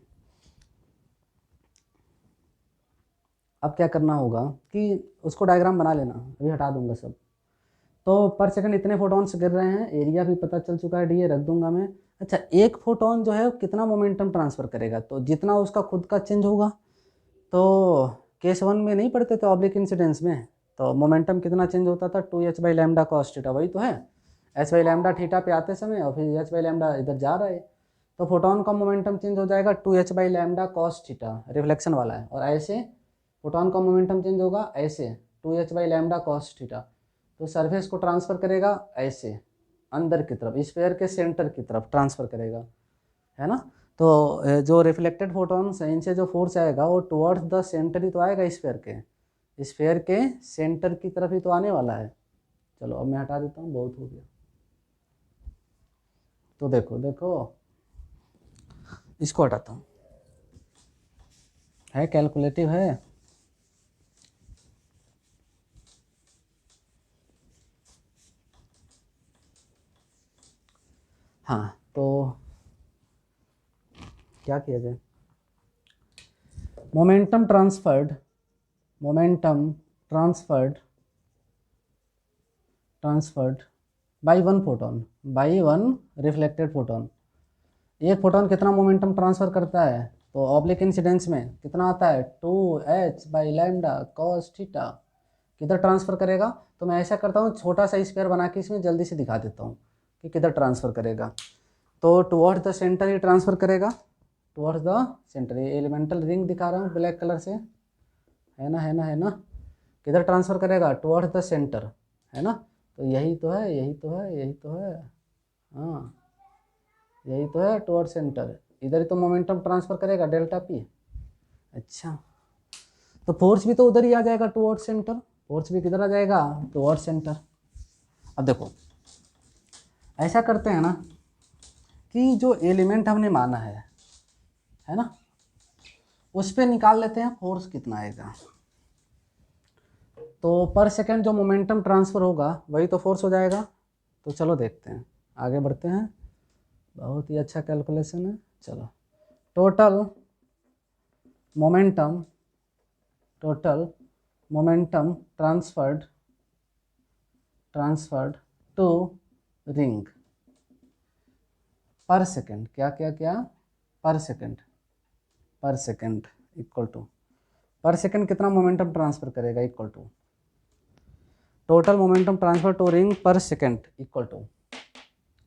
Speaker 1: अब क्या करना होगा कि उसको डायग्राम बना लेना, अभी हटा दूंगा सब। तो पर सेकंड इतने फोटॉन्स गिर रहे हैं, एरिया भी पता चल चुका है, डी ए रख दूंगा मैं। अच्छा एक फोटॉन जो है कितना मोमेंटम ट्रांसफ़र करेगा, तो जितना उसका खुद का चेंज होगा, तो केस 1 में नहीं पढ़ते थे ऑब्लिक इंसिडेंस में, तो मोमेंटम कितना चेंज होता था, 2h by lambda cos theta, वही तो है, h बाई लैम्डा थीटा पे आते समय और फिर h बाई लैम्डा इधर जा रहा है, तो फोटॉन का मोमेंटम चेंज हो जाएगा 2h by lambda cos theta, reflection वाला है, और ऐसे फोटॉन का मोमेंटम चेंज होगा ऐसे 2h by lambda cos theta, तो सरफेस को ट्रांसफ़र करेगा ऐसे अंदर की तरफ, स्फीयर के सेंटर की तरफ ट्रांसफ़र करेगा, है ना। तो जो रिफ्लेक्टेड फोटॉन्स हैं इनसे जो फोर्स आएगा वो टुवर्ड्स द सेंटर ही तो आएगा, स्फीयर के सेंटर की तरफ ही तो आने वाला है। चलो अब मैं हटा देता हूँ, बहुत हो गया। तो देखो देखो इसको हटाता हूँ, है कैलकुलेटिव है। हाँ तो क्या किया जाए, momentum transferred by one reflected photon. एक फोटोन कितना मोमेंटम ट्रांसफर करता है, तो ऑब्लिक इंसिडेंस में कितना आता है 2h by lambda cos theta. किधर ट्रांसफ़र करेगा, तो मैं ऐसा करता हूँ छोटा सा स्क्वायर बना के इसमें जल्दी से दिखा देता हूँ कि किधर ट्रांसफ़र करेगा। तो towards the centre he transfer करेगा, टुवर्ड्स द सेंटर। ये एलिमेंटल रिंग दिखा रहा हूँ ब्लैक कलर से, है ना, है ना, है ना। किधर ट्रांसफ़र करेगा, टुवर्ड्स द सेंटर, है ना। तो यही तो है, यही तो है, यही तो है, हाँ यही तो है टुवर्ड सेंटर। इधर ही तो मोमेंटम ट्रांसफ़र करेगा डेल्टा पी। अच्छा, तो फोर्स भी तो उधर ही आ जाएगा टुवर्ड सेंटर, फोर्स भी किधर आ जाएगा, टुवर्ड सेंटर। अब देखो ऐसा करते हैं ना कि जो एलिमेंट हमने माना है ना, उस पर निकाल लेते हैं फोर्स कितना आएगा। तो पर सेकेंड जो मोमेंटम ट्रांसफ़र होगा वही तो फोर्स हो जाएगा। तो चलो देखते हैं, आगे बढ़ते हैं। बहुत ही अच्छा कैलकुलेशन है। चलो, total momentum transferred to ring पर सेकेंड, क्या क्या क्या, per second equal to, per second कितना मोमेंटम ट्रांसफर करेगा, equal to total momentum transfer to ring पर सेकेंड इक्वल टू।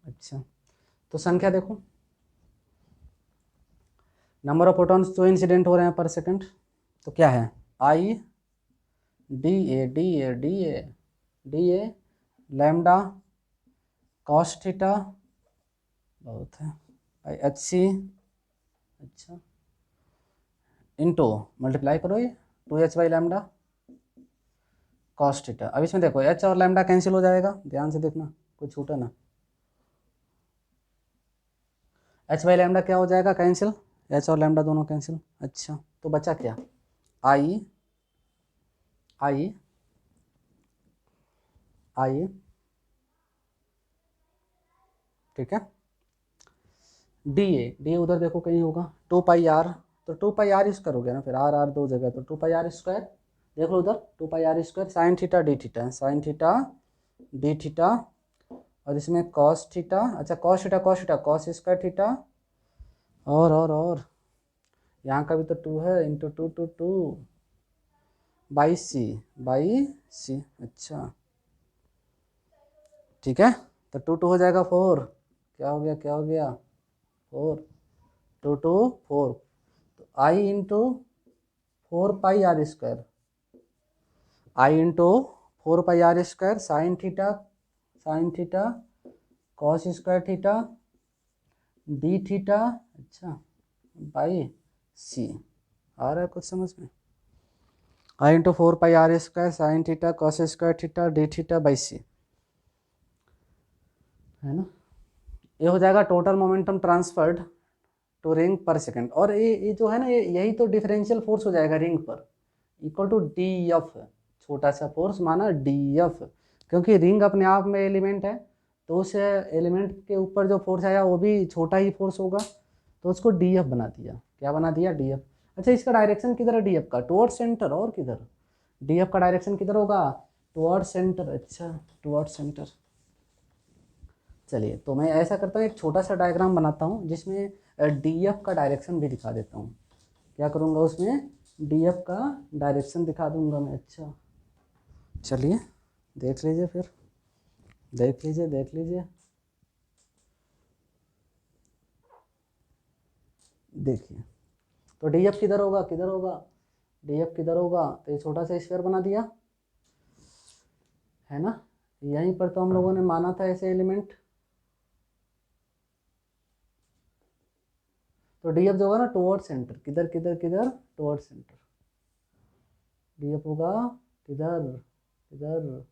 Speaker 1: अच्छा, तो संख्या देखो, नंबर ऑफ फोटॉन्स जो इंसिडेंट हो रहे हैं पर सेकेंड, तो क्या है, I D A lambda cos theta, बहुत है, बाई एच सी, अच्छा, इनटू मल्टीप्लाई करो ये 2h by lambda cos theta. अब इसमें देखो h और लैम्डा कैंसिल हो जाएगा, ध्यान से देखना कुछ छूटे ना। h बाई लैम्डा क्या हो जाएगा, कैंसिल, h और लैम्डा दोनों कैंसिल। अच्छा, तो बचा क्या, आई ठीक है, डी उधर देखो कहीं होगा, 2πr, तो 2πr स्क्वायर हो गया ना, फिर आर दो जगह, तो 2πr स्क्वायर देख लो उधर, 2πr square sine theta d theta है, साइन थीटा डी थीटा, और इसमें कॉस थीटा, अच्छा कॉस स्क्वायर थीटा, और यहाँ का भी तो 2 है, इंटू 2 बाई सी, अच्छा ठीक है। तो 2 हो जाएगा 4, क्या हो गया 4, 4, तो I into 4πr square, sine theta cos square theta d theta, अच्छा बाई सी। आ रहा है कुछ समझ में, I into 4πr square sine theta cos square theta d theta by c, है ना। ये हो जाएगा total momentum transferred to ring पर सेकेंड। और ये जो है ना, यही तो डिफरेंशियल फोर्स हो जाएगा रिंग पर, इक्वल टू डी एफ, छोटा सा फोर्स माना डी एफ, क्योंकि रिंग अपने आप में एलिमेंट है, तो उस एलिमेंट के ऊपर जो फोर्स आया वो भी छोटा ही फोर्स होगा, तो उसको डी एफ बना दिया। क्या बना दिया, डी एफ। अच्छा, इसका डायरेक्शन किधर है डी एफ का, टुवर्ड सेंटर, और किधर, डी एफ का डायरेक्शन किधर होगा, टुवर्ड सेंटर, अच्छा टुवर्ड सेंटर। चलिए, तो मैं ऐसा करता हूँ, एक छोटा सा डायग्राम बनाता हूँ जिसमें डी एफ का डायरेक्शन भी दिखा देता हूँ। क्या करूँगा, उसमें डी एफ का डायरेक्शन दिखा दूंगा मैं। अच्छा चलिए देख लीजिए, फिर देख लीजिए देखिए, तो डी एफ किधर होगा, डी एफ किधर होगा, तो ये छोटा सा स्क्वायर बना दिया, है ना। यहीं पर तो हम लोगों ने माना था ऐसे एलिमेंट, तो डी एफ जो होगा ना टुवर्ड सेंटर, किधर किधर किधर, टुवर्ड सेंटर। डी एफ होगा किधर किधर,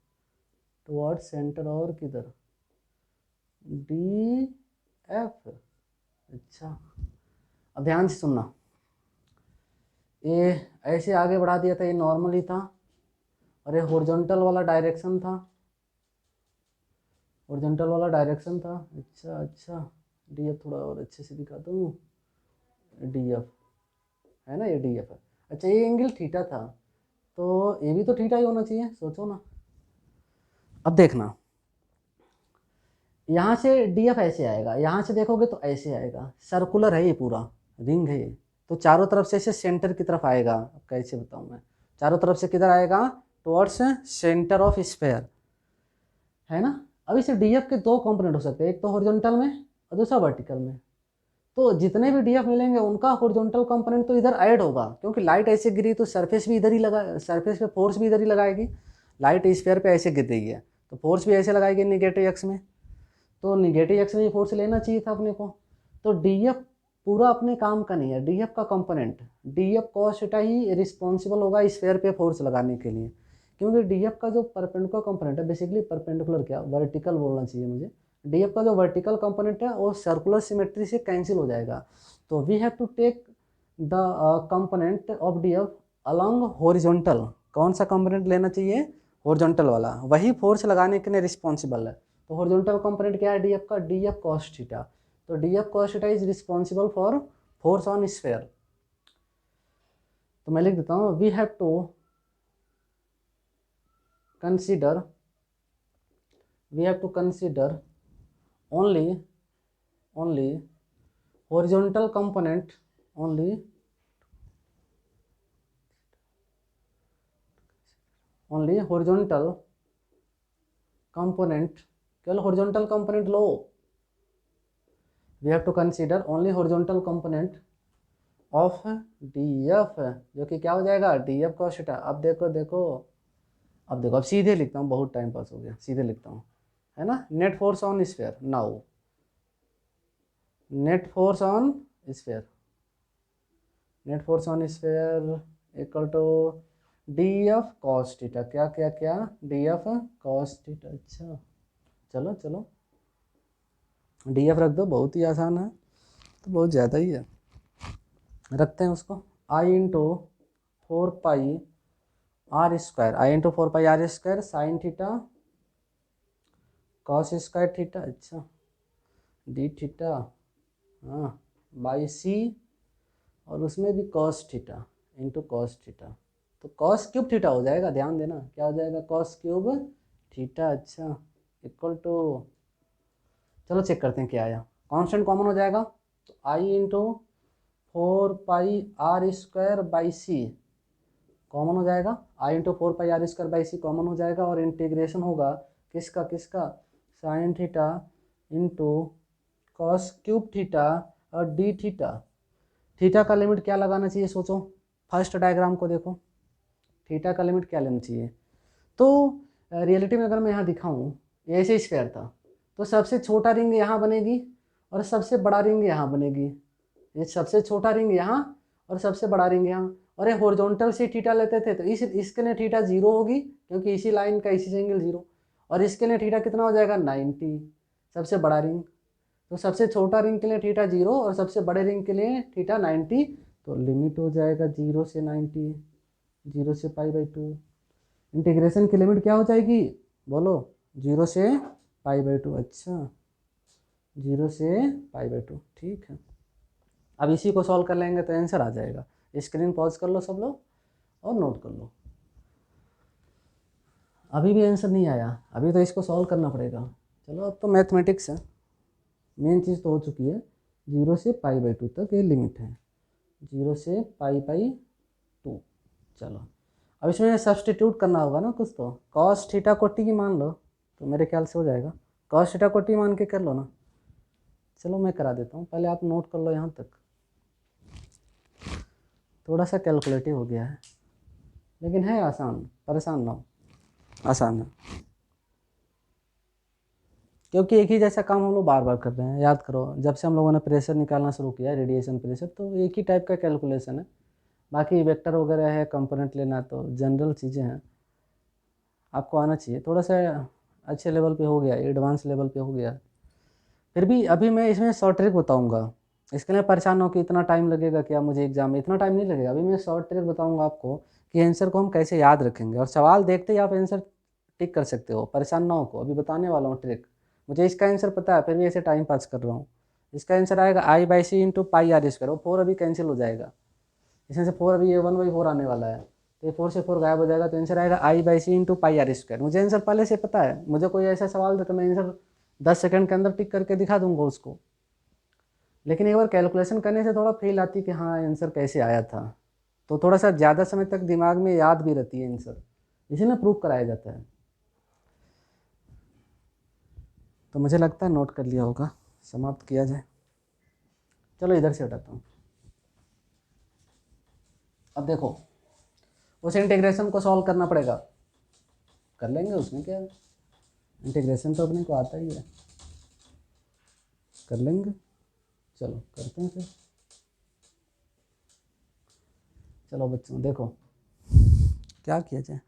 Speaker 1: टुवर्ड सेंटर, और किधर, डी एफ। अच्छा, अब ध्यान से सुनना, ये ऐसे आगे बढ़ा दिया था, ये नॉर्मली था, और ये हॉरिजॉन्टल वाला डायरेक्शन था, हॉरिजॉन्टल वाला डायरेक्शन था। अच्छा अच्छा, डी एफ थोड़ा और अच्छे से दिखा दूँ, डी एफ है ना, ये डी एफ है। अच्छा, ये एंगल थीटा था, तो ये भी तो थीटा ही होना चाहिए, सोचो ना। अब देखना, यहाँ से डी एफ ऐसे आएगा, यहाँ से देखोगे तो ऐसे आएगा, सर्कुलर है ये पूरा, रिंग है ये, तो चारों तरफ से ऐसे सेंटर की तरफ आएगा। अब कैसे बताऊँ मैं, चारों तरफ से किधर आएगा, टुवर्ड्स सेंटर ऑफ स्फेयर, है ना। अब इसे डी एफ के दो कंपोनेंट हो सकते हैं, एक तो हॉरिजॉन्टल में और दूसरा वर्टिकल में। तो जितने भी डी एफ मिलेंगे उनका हॉरिजॉन्टल कंपोनेंट तो इधर ऐड होगा, क्योंकि लाइट ऐसे गिरी तो सरफेस भी इधर ही लगा, सरफेस पे फोर्स भी इधर ही लगाएगी। लाइट स्फीयर पे ऐसे गिर रही है तो फोर्स भी ऐसे लगाएगी निगेटिव एक्स में, तो निगेटिव एक्स में ही फोर्स लेना चाहिए था अपने को। तो डी एफ पूरा अपने काम का नहीं है, डी एफ का component, d F cos theta ही रिस्पॉन्सिबल होगा स्फीयर पे फोर्स लगाने के लिए, क्योंकि डी एफ का जो परपेंडिकुलर कंपोनेंट है, बेसिकली परपेंडिकुलर क्या, वर्टिकल बोलना चाहिए मुझे, डी एफ का जो वर्टिकल कंपोनेंट है वो सर्कुलर सिमेट्री से कैंसिल हो जाएगा। तो we have to take the component of D F along horizontal. कौन सा कंपोनेंट लेना चाहिए, हॉरिजॉन्टल वाला, वही फोर्स लगाने के लिए रिस्पॉन्सिबल है। तो हॉरिजॉन्टल कंपोनेंट क्या है डी एफ का, डी एफ कॉस थीटा। तो D F cos theta is responsible for force on sphere. तो मैं लिख देता हूँ, we have to consider, we have to consider only horizontal component, only horizontal component, केवल horizontal component low. we have to consider only horizontal component of df, जो कि क्या हो जाएगा, df cos थीटा। अब देखो देखो, अब देखो, अब सीधे लिखता हूँ, बहुत टाइम पास हो गया, सीधे लिखता हूँ, है ना। Net force on sphere, now net force on sphere, net force on sphere equal to D F cos theta, क्या क्या क्या, डी एफ कॉस थीटा। अच्छा चलो चलो, डी एफ रख दो, बहुत ही आसान है, तो बहुत ज़्यादा ही है, रखते हैं उसको। I into 4 pi are square, I into 4 pi are square sine theta cos square theta, अच्छा डी थीटा, हाँ बाई सी, और उसमें भी cos theta into cos theta, तो कॉस क्यूब थीटा हो जाएगा, ध्यान देना क्या हो जाएगा, कॉस क्यूब थीटा। अच्छा इक्वल टू, चलो चेक करते हैं क्या आया, कांस्टेंट कॉमन हो जाएगा, तो I into 4 pi are square by c common हो जाएगा, I into 4 pi are square by c common हो जाएगा, और इंटीग्रेशन होगा किसका किसका, sine theta into cos cube theta और डी थीटा। थीटा का लिमिट क्या लगाना चाहिए, सोचो, फर्स्ट डायग्राम को देखो, थीटा का लिमिट क्या लेना चाहिए। तो रियलिटी में अगर मैं यहाँ दिखाऊँ, ऐसे स्क्वायर था, तो सबसे छोटा रिंग यहाँ बनेगी और सबसे बड़ा रिंग यहाँ बनेगी, ये सबसे छोटा रिंग यहाँ और सबसे बड़ा रिंग यहाँ, और ये हॉरिजॉन्टल से थीटा लेते थे, तो इसके लिए थीटा 0 होगी, क्योंकि इसी लाइन का इसी एंगल 0, और इसके लिए थीटा कितना हो जाएगा 90, सबसे बड़ा रिंग। तो सबसे छोटा रिंग के लिए थीटा 0 और सबसे बड़े रिंग के लिए थीटा 90, तो लिमिट हो जाएगा 0 से 90, 0 से पाई/2। इंटीग्रेशन की लिमिट क्या हो जाएगी, बोलो, 0 से पाई/2। अच्छा 0 से पाई/2, ठीक है। अब इसी को सॉल्व कर लेंगे तो आंसर आ जाएगा। स्क्रीन पॉज कर लो सब लोग और नोट कर लो। अभी भी आंसर नहीं आया, अभी तो इसको सॉल्व करना पड़ेगा। चलो अब तो मैथमेटिक्स है, मेन चीज़ तो हो चुकी है। 0 से पाई/2 तक ये लिमिट है, 0 से पाई/2। चलो अब इसमें सब्सटीट्यूट करना होगा ना कुछ, तो कॉस थीटा को टी मान लो, तो मेरे ख्याल से हो जाएगा, कॉस थीटा को टी मान के कर लो ना। चलो मैं करा देता हूँ, पहले आप नोट कर लो यहाँ तक। थोड़ा सा कैलकुलेटिव हो गया है, लेकिन है आसान, परेशान ना हो, आसान है। क्योंकि एक ही जैसा काम हम लोग बार बार कर रहे हैं। याद करो, जब से हम लोगों ने प्रेशर निकालना शुरू किया है, रेडिएशन प्रेशर, तो एक ही टाइप का कैलकुलेशन है। बाकी वेक्टर वगैरह है, कंपोनेंट लेना, तो जनरल चीज़ें हैं, आपको आना चाहिए। थोड़ा सा अच्छे लेवल पे हो गया, एडवांस लेवल पे हो गया। फिर भी अभी मैं इसमें शॉर्ट ट्रिक बताऊंगा, इसके लिए परेशान हो कि इतना टाइम लगेगा क्या मुझे एग्जाम में, इतना टाइम नहीं लगेगा। अभी मैं शॉर्ट ट्रिक बताऊंगा आपको कि आंसर को हम कैसे याद रखेंगे, और सवाल देखते ही आप आंसर टिक कर सकते हो, परेशान ना हो को। अभी बताने वाला हूँ ट्रिक। मुझे इसका आंसर पता है, फिर भी ऐसे टाइम पास कर रहा हूँ। इसका आंसर आएगा I/C into pi are square. वो 4 अभी कैंसिल हो जाएगा, इसमें से 4 अभी ये 1/4 आने वाला है, तो ये 4 से 4 गायब हो जाएगा, तो आंसर आएगा I/C into pi are square. मुझे आंसर पहले से पता है, मुझे कोई ऐसा सवाल दे तो मैं आंसर 10 सेकंड के अंदर टिक करके दिखा दूंगा उसको। लेकिन एक बार कैलकुलेशन करने से थोड़ा फील आती कि हाँ आंसर कैसे आया था, तो थोड़ा सा ज़्यादा समय तक दिमाग में याद भी रहती है आंसर, इसीलिए प्रूव कराया जाता है। तो मुझे लगता है नोट कर लिया होगा, समाप्त किया जाए। चलो इधर से हटाता हूँ। अब देखो, उस इंटीग्रेशन को सॉल्व करना पड़ेगा, कर लेंगे, उसमें क्या है, इंटीग्रेशन तो अपने को आता ही है, कर लेंगे। चलो करते हैं फिर। चलो बच्चों देखो क्या किया जाए।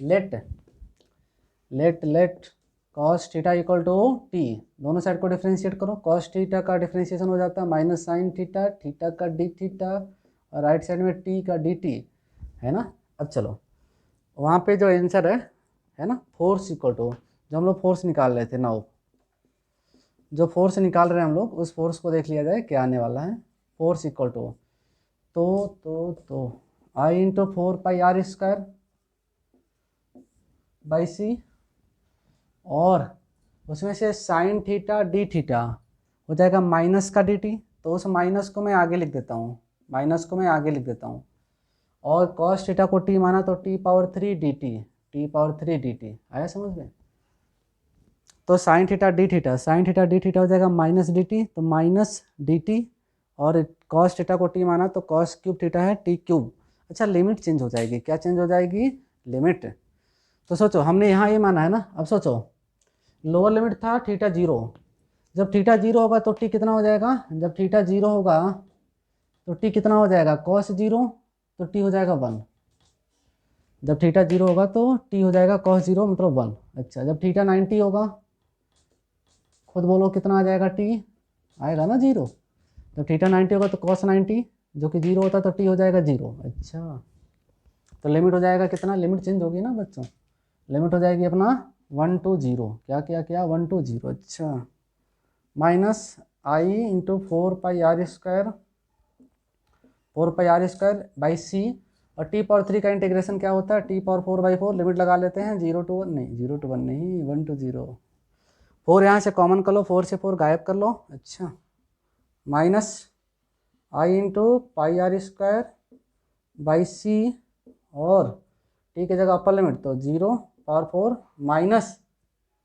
Speaker 1: Let let let cos theta equal to T, दोनों साइड को डिफ्रेंशिएट करो। कॉस थीटा का डिफ्रेंशिएशन हो जाता है माइनस साइन थीटा, थीटा का डी थीटा, और राइट साइड में टी का डी टी, है ना। अब चलो वहाँ पे जो आंसर है ना, फोर्स इक्वल टू, जो हम लोग फोर्स निकाल रहे थे, नाउ जो फोर्स निकाल रहे हैं हम लोग, उस फोर्स को देख लिया जाए क्या आने वाला है। फोर्स इक्वल टू तो I into 4πr² by c, और उसमें से साइन थीटा डी थीटा हो जाएगा माइनस का डी टी, तो उस माइनस को मैं आगे लिख देता हूँ, माइनस को मैं आगे लिख देता हूँ। और कॉस थीटा को टी माना तो t⁻3 dt, t⁻3 dt आया समझ में। तो sine theta d theta, sine theta d theta हो जाएगा माइनस डी टी, तो माइनस डी टी, और कॉस थीटा को टी माना तो कॉस क्यूब थीटा है टी क्यूब। अच्छा लिमिट चेंज हो जाएगी, क्या चेंज हो जाएगी, लिमिट। तो सोचो हमने यहाँ ये माना है ना, अब सोचो लोअर लिमिट था थीटा 0, जब थीटा 0 होगा तो टी कितना हो जाएगा, जब थीटा 0 होगा तो टी कितना हो जाएगा, कॉस 0, तो टी हो जाएगा 1। जब थीटा 0 होगा तो टी हो जाएगा कॉस 0 मतलब 1। अच्छा जब थीटा 90 होगा, खुद बोलो कितना आ जाएगा, टी आएगा ना 0। जब थीटा 90 होगा तो कॉस 90, जो कि 0 होता तो टी हो जाएगा 0। अच्छा तो लिमिट हो जाएगा कितना, लिमिट चेंज होगी ना बच्चों, लिमिट हो जाएगी अपना 1 to 0, क्या क्या क्या 1 to 0। अच्छा minus I into 4πr², 4πr² by c, और t⁻3 का इंटीग्रेशन क्या होता है, t⁻4/4, लिमिट लगा लेते हैं 0 to 1 नहीं, 0 to 1 नहीं, 1 to 0। 4 यहाँ से कॉमन कर लो, 4 से 4 गायब कर लो। अच्छा minus I into πr² by c, और टी की जगह अपर लिमिट तो 0/4 माइनस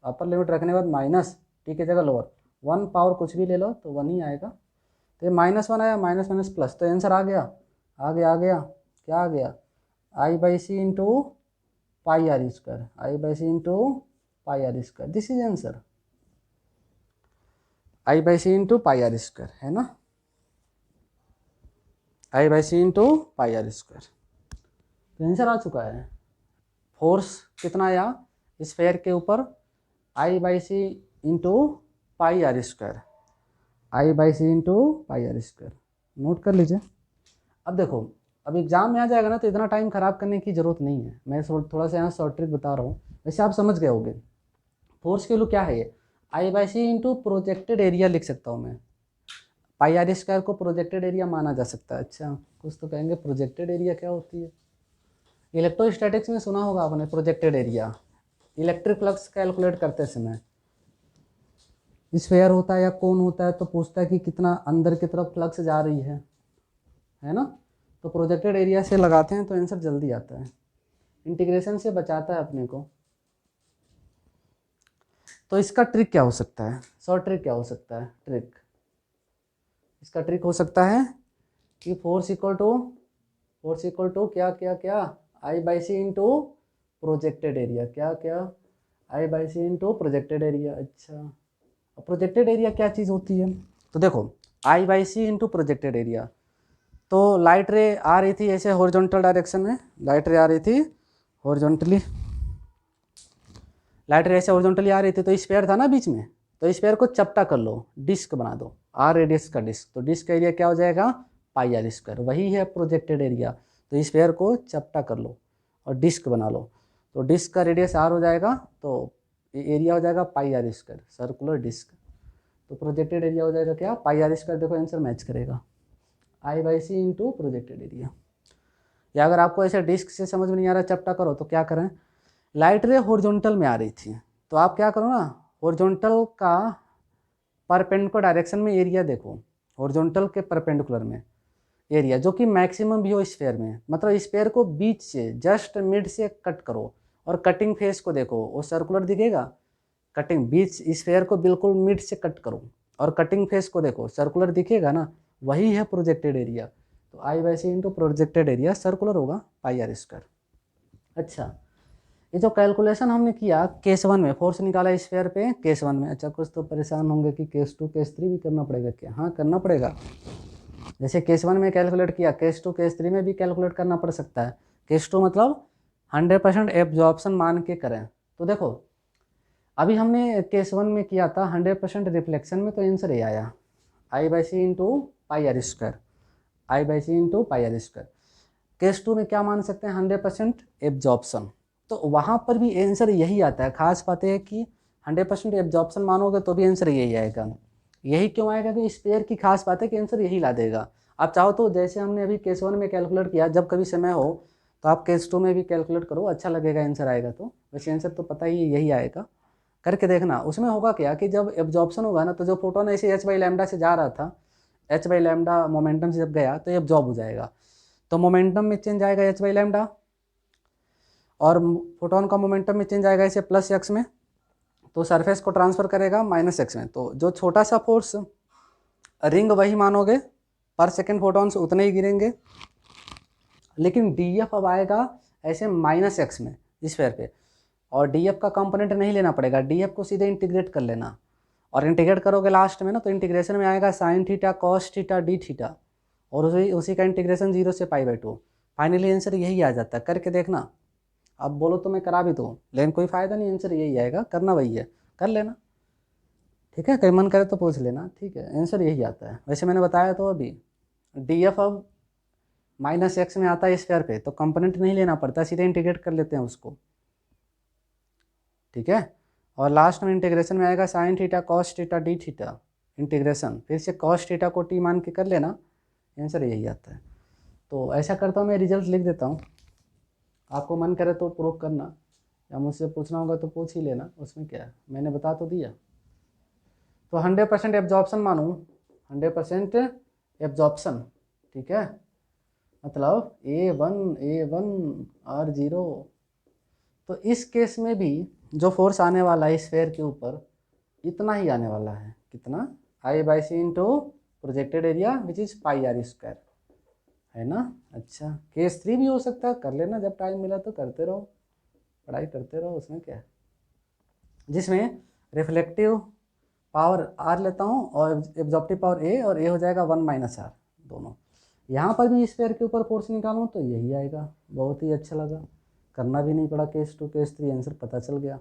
Speaker 1: अपर लिमिट रखने के बाद माइनस टी की जगह लोअर 1 पावर कुछ भी ले लो तो 1 ही आएगा। तो ये -1 आया, माइनस माइनस प्लस, तो आंसर आ गया, आ गया, आ गया, क्या आ गया, I/C into πr², I/C into πr², this is answer, I/C into πr² है ना, I/C इंटू πr²। तो आंसर आ चुका है। फोर्स कितना आया स्फेयर के ऊपर, I/C into πr², I/C into πr², note कर लीजिए। अब देखो अब एग्जाम में आ जाएगा ना, तो इतना टाइम खराब करने की जरूरत नहीं है, मैं थोड़ा सा यहाँ शॉर्ट ट्रिक बता रहा हूँ, वैसे आप समझ गए होंगे। फोर्स के लिए क्या है ये, I/C इंटू प्रोजेक्टेड एरिया लिख सकता हूँ मैं, πr² को प्रोजेक्टेड एरिया माना जा सकता है। अच्छा कुछ तो कहेंगे प्रोजेक्टेड एरिया क्या होती है, इलेक्ट्रोस्टैटिक्स में सुना होगा आपने projected area, electric flux calculate करते समय स्फेयर होता है या कोन होता है, तो पूछता है कि कितना अंदर की तरफ फ्लक्स जा रही है ना, तो प्रोजेक्टेड एरिया से लगाते हैं तो आंसर जल्दी आता है, इंटीग्रेशन से बचाता है अपने को। तो इसका ट्रिक क्या हो सकता है, शॉर्ट ट्रिक क्या हो सकता है, ट्रिक इसका ट्रिक हो सकता है कि फोर्स इक्वल टू क्या क्या क्या I/C इंटू प्रोजेक्टेड एरिया, क्या क्या I by c into projected area. अच्छा, प्रोजेक्टेड एरिया क्या चीज़ होती है? तो देखो I by c into projected area, तो लाइट रे आ रही थी ऐसे हॉरिजॉन्टल डायरेक्शन में, लाइट रे आ रही थी हॉरिजॉन्टली, लाइट रे ऐसे हॉरिजॉन्टली आ रही थी, तो स्फीयर था ना बीच में, तो स्फीयर को चपटा कर लो, डिस्क बना दो, आर रेडियस का डिस्क, तो डिस्क का एरिया क्या हो जाएगा? पाई आर स्क्वायर, वही है प्रोजेक्टेड एरिया। तो स्फीयर को चपटा कर लो और डिस्क बना लो, तो डिस्क का रेडियस आर हो जाएगा, तो एरिया हो जाएगा pi are square, circular disc. तो प्रोजेक्टेड एरिया हो जाएगा क्या? Pi are square. देखो आंसर मैच करेगा, I by c into projected area. या अगर आपको ऐसे डिस्क से समझ में नहीं आ रहा चपटा करो, तो क्या करें, लाइट रे हॉरिजॉन्टल में आ रही थी, तो आप क्या करो ना, हॉरिजॉन्टल का परपेंडिकुलर डायरेक्शन में एरिया देखो, हॉरिजॉन्टल के परपेंडिकुलर में एरिया जो कि मैक्सिमम भी हो स्फीयर में, मतलब स्फीयर को बीच से जस्ट मिड से कट करो, और कटिंग फेस को देखो, वो सर्कुलर दिखेगा, कटिंग बीच स्फीयर को बिल्कुल मिड से कट करो, और कटिंग फेस को देखो सर्कुलर दिखेगा ना, वही है प्रोजेक्टेड एरिया। तो I by c into projected area circular होगा पाई आर स्क्वायर। अच्छा, ये जो कैलकुलेशन हमने किया केस 1 में, फोर्स निकाला स्फीयर पे केस 1 में। अच्छा, कुछ तो परेशान होंगे कि केस 2 केस 3 भी करना पड़ेगा क्या? हाँ करना पड़ेगा, जैसे केस 1 में कैलकुलेट किया, केस 2 केस 3 में भी कैलकुलेट करना पड़ सकता है। केस 2 मतलब 100% एब्जॉर्प्शन मान के करें। तो देखो अभी हमने केस 1 में किया था 100% रिफ्लेक्शन में, तो आंसर ये आया, I by c into pi are square, I by c into pi are square. Case 2 में क्या मान सकते हैं? 100% एब्जॉर्प्शन, तो वहाँ पर भी आंसर यही आता है। खास बात है कि 100% एब्जॉर्प्शन मानोगे तो भी आंसर यही आएगा। यही क्यों आएगा? कि स्पेयर की खास बात है कि आंसर यही ला देगा। आप चाहो तो जैसे हमने अभी केस 1 में कैलकुलेट किया, जब कभी समय हो तो आप केस 2 में भी कैलकुलेट करो, अच्छा लगेगा आंसर आएगा। तो वैसे आंसर तो पता ही यही आएगा, करके देखना। उसमें होगा क्या कि जब एब्जॉर्प्शन होगा ना, तो जो प्रोटॉन ऐसे एच बाई लैम्डा से जा रहा था, एच बाई लैम्डा मोमेंटम से जब गया तो एब्जॉर्ब हो जाएगा, तो मोमेंटम में चेंज आएगा एच बाई लैम्डा, और फोटोन का मोमेंटम में चेंज आएगा इसे प्लस एक्स में, तो सरफेस को ट्रांसफर करेगा माइनस एक्स में। तो जो छोटा सा फोर्स रिंग वही मानोगे, पर सेकेंड फोटोन्स उतने ही गिरेंगे, लेकिन डी एफ अब आएगा ऐसे माइनस एक्स में स्फीयर पे, और डी एफ का कंपोनेंट नहीं लेना पड़ेगा, डी एफ को सीधे इंटीग्रेट कर लेना, और इंटीग्रेट करोगे लास्ट में ना, तो इंटीग्रेशन में आएगा sign theta cos theta d theta, और उसी का इंटीग्रेशन 0 से पाई बाई 2। फाइनली आंसर यही आ जाता है, करके देखना। अब बोलो तो मैं करा भी दूँ, लेकिन कोई फ़ायदा नहीं, आंसर यही आएगा, करना वही है, कर लेना। ठीक है, कहीं मन करे तो पूछ लेना, ठीक है, आंसर यही आता है। वैसे मैंने बताया तो अभी डी एफ अब माइनस एक्स में आता है स्क्वायर पे, तो कंपोनेंट नहीं लेना पड़ता, सीधे इंटीग्रेट कर लेते हैं उसको। ठीक है, और लास्ट में इंटीग्रेशन में आएगा sign theta cos theta d theta, integration फिर से कॉस थीटा को टी मान के कर लेना, आंसर यही आता है। तो ऐसा करता हूँ मैं, रिजल्ट लिख देता हूँ, आपको मन करे तो प्रूव करना, या मुझसे पूछना होगा तो पूछ ही लेना, उसमें क्या है, मैंने बता तो दिया। तो 100% एब्जॉर्प्शन मानूँ, 100% एब्जॉर्प्शन, ठीक है, मतलब A1 R0। तो इस केस में भी जो फोर्स आने वाला है स्फीयर के ऊपर, इतना ही आने वाला है, कितना? I by c into projected area which is pi are square, है ना। अच्छा, केस 3 भी हो सकता है, कर लेना, जब टाइम मिला तो करते रहो, पढ़ाई करते रहो, उसमें क्या है, जिसमें रिफ्लेक्टिव पावर आर लेता हूँ और एब्जॉर्प्टिव पावर ए, और ए हो जाएगा 1 माइनस आर दोनों। यहाँ पर भी स्फीयर के ऊपर फोर्स निकालूँ तो यही आएगा। बहुत ही अच्छा लगा, करना भी नहीं पड़ा, केस 2 केस 3 आंसर पता चल गया,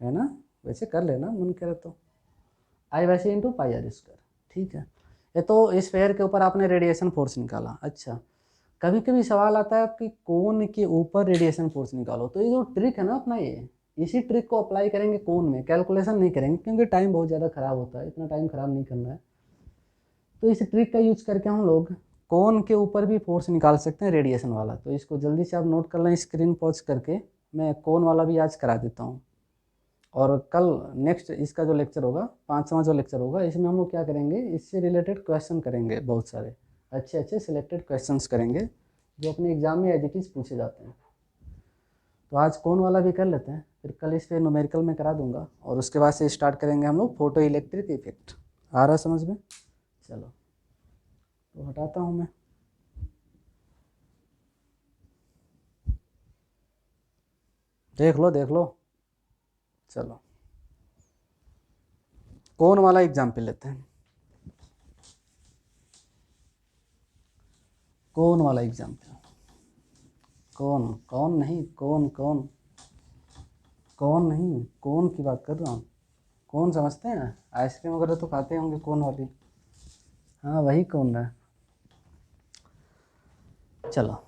Speaker 1: है ना। वैसे कर लेना मन करे तो, आई वैसे इंटू पाई आर स्क्वायर। ठीक है, ये तो स्फीयर के ऊपर आपने रेडिएशन फोर्स निकाला। अच्छा, कभी कभी सवाल आता है कि कोन के ऊपर रेडिएशन फोर्स निकालो, तो ये जो ट्रिक है ना अपना, ये इसी ट्रिक को अप्लाई करेंगे कोन में, कैलकुलेशन नहीं करेंगे क्योंकि टाइम बहुत ज़्यादा ख़राब होता है, इतना टाइम ख़राब नहीं करना है। तो इस ट्रिक का यूज करके हम लोग कोन के ऊपर भी फोर्स निकाल सकते हैं रेडिएशन वाला। तो इसको जल्दी से आप नोट कर लें, स्क्रीन पॉज करके, मैं कोन वाला भी आज करा देता हूँ। और कल नेक्स्ट इसका जो लेक्चर होगा, 5वां जो लेक्चर होगा, इसमें हम लोग क्या करेंगे, इससे रिलेटेड क्वेश्चन करेंगे, बहुत सारे अच्छे अच्छे सिलेक्टेड क्वेश्चंस करेंगे जो अपने एग्जाम में एज इट इज़ पूछे जाते हैं। तो आज कौन वाला भी कर लेते हैं, फिर कल इस पर न्यूमेरिकल में करा दूंगा, और उसके बाद से स्टार्ट करेंगे हम लोग फोटो इलेक्ट्रिक इफेक्ट। आ रहा समझ में? चलो तो हटाता हूँ मैं। देख लो देख लो। चलो कोन वाला एग्जाम्पल लेते हैं, कोन वाला एग्जाम्पल। कौन कौन नहीं, कौन कौन कौन नहीं, कौन की बात कर रहा हूँ। कौन समझते हैं, आइसक्रीम वगैरह तो खाते होंगे कौन वाली। हाँ वही कौन है। चलो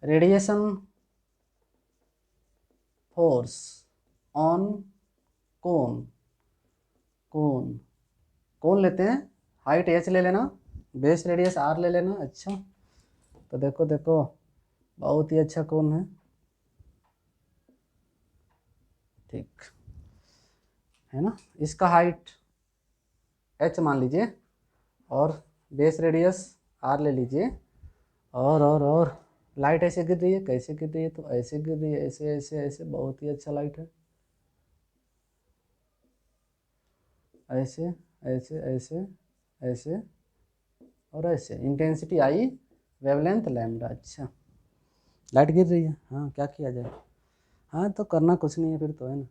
Speaker 1: रेडिएशन फोर्स ऑन कोन, कोन कौन लेते हैं, हाइट h ले लेना, बेस रेडियस r ले लेना। अच्छा तो देखो देखो बहुत ही अच्छा कौन है, ठीक है ना। इसका हाइट h मान लीजिए और बेस रेडियस r ले लीजिए, और लाइट ऐसे गिर रही है, कैसे गिर रही है, तो ऐसे गिर रही है, ऐसे ऐसे ऐसे, बहुत ही अच्छा लाइट है। ऐसे ऐसे ऐसे ऐसे और ऐसे, इंटेंसिटी आई, वेवलेंथ लैम्डा। अच्छा लाइट गिर रही है, हाँ क्या किया जाए। हाँ तो करना कुछ नहीं है फिर तो, है ना,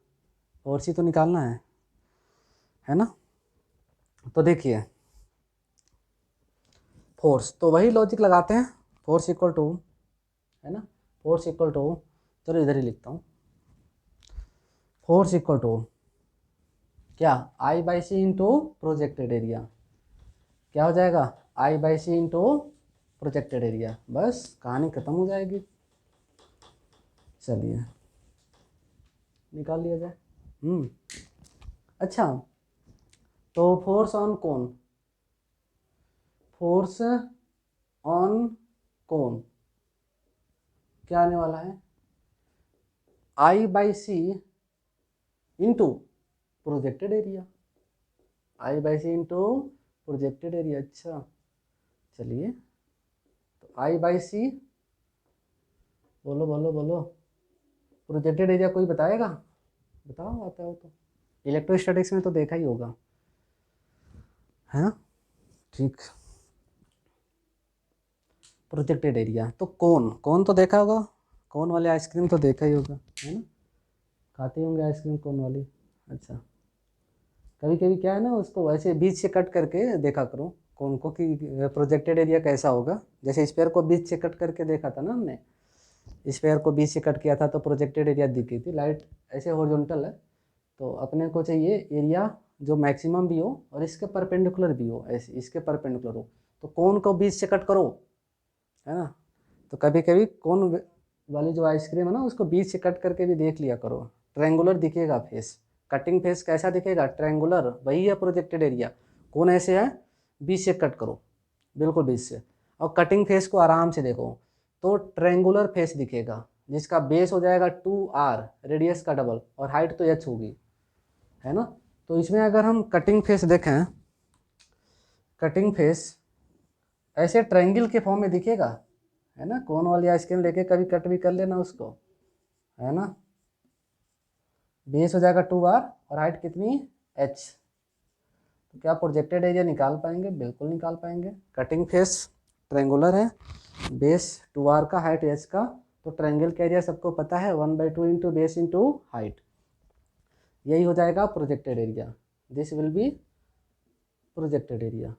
Speaker 1: फोर्स ही तो निकालना है ना। तो देखिए फोर्स, तो वही लॉजिक लगाते हैं, फोर्स इक्वल टू, है ना, फोर्स इक्वल टू, चलो इधर ही लिखता हूँ, फोर्स इक्वल टू क्या, I by c into projected area. क्या हो जाएगा, I by c into projected area, बस कहानी खत्म हो जाएगी। चलिए निकाल लिया जाए। अच्छा तो फोर्स ऑन कौन, फोर्स ऑन कौन क्या आने वाला है, I by c into projected area, I by c into projected area. अच्छा चलिए तो आई बाई सी, बोलो बोलो बोलो, प्रोजेक्टेड एरिया कोई बताएगा, बताओ आता हो तो, इलेक्ट्रोस्टैटिक्स में तो देखा ही होगा, है ना। ठीक, प्रोजेक्टेड एरिया तो कौन, कौन तो देखा होगा, कौन वाले आइसक्रीम तो देखा ही होगा, है ना, खाते होंगे आइसक्रीम कौन वाली। अच्छा कभी कभी क्या है ना, उसको वैसे बीच से कट करके देखा करो कौन को, कि प्रोजेक्टेड एरिया कैसा होगा। जैसे स्पेयर को बीच से कट करके देखा था ना हमने, स्पेयर को बीच से कट किया था तो प्रोजेक्टेड एरिया दिखी थी, लाइट ऐसे हॉरिजॉन्टल है, तो अपने को चाहिए एरिया जो मैक्सिमम भी हो और इसके परपेंडिकुलर भी हो, ऐसे इसके परपेंडिकुलर हो, तो कौन को बीच से कट करो, है ना। तो कभी कभी कौन वाली जो आइसक्रीम है ना, उसको बीच से कट करके भी देख लिया करो, ट्रायंगुलर दिखेगा फेस, कटिंग फेस कैसा दिखेगा, ट्रायंगुलर, वही है प्रोजेक्टेड एरिया। कौन ऐसे है, बीच से कट करो, बिल्कुल बीच से, और कटिंग फेस को आराम से देखो तो ट्रायंगुलर फेस दिखेगा, जिसका बेस हो जाएगा 2r, रेडियस का डबल, और हाइट तो h होगी, है ना। तो इसमें अगर हम कटिंग फेस देखें, कटिंग फेस ऐसे ट्रायंगल के फॉर्म में दिखेगा, है ना। कौन वाली आइसक्रीम लेके कभी कट भी कर लेना उसको, है ना, बेस हो जाएगा 2r और हाइट कितनी h, तो क्या प्रोजेक्टेड एरिया निकाल पाएंगे, बिल्कुल निकाल पाएंगे। कटिंग फेस ट्रायंगुलर है, बेस 2r का, हाइट h का, तो ट्रायंगल का एरिया सबको पता है 1/2 इंटू बेस इंटू हाइट, यही हो जाएगा projected area, this will be projected area,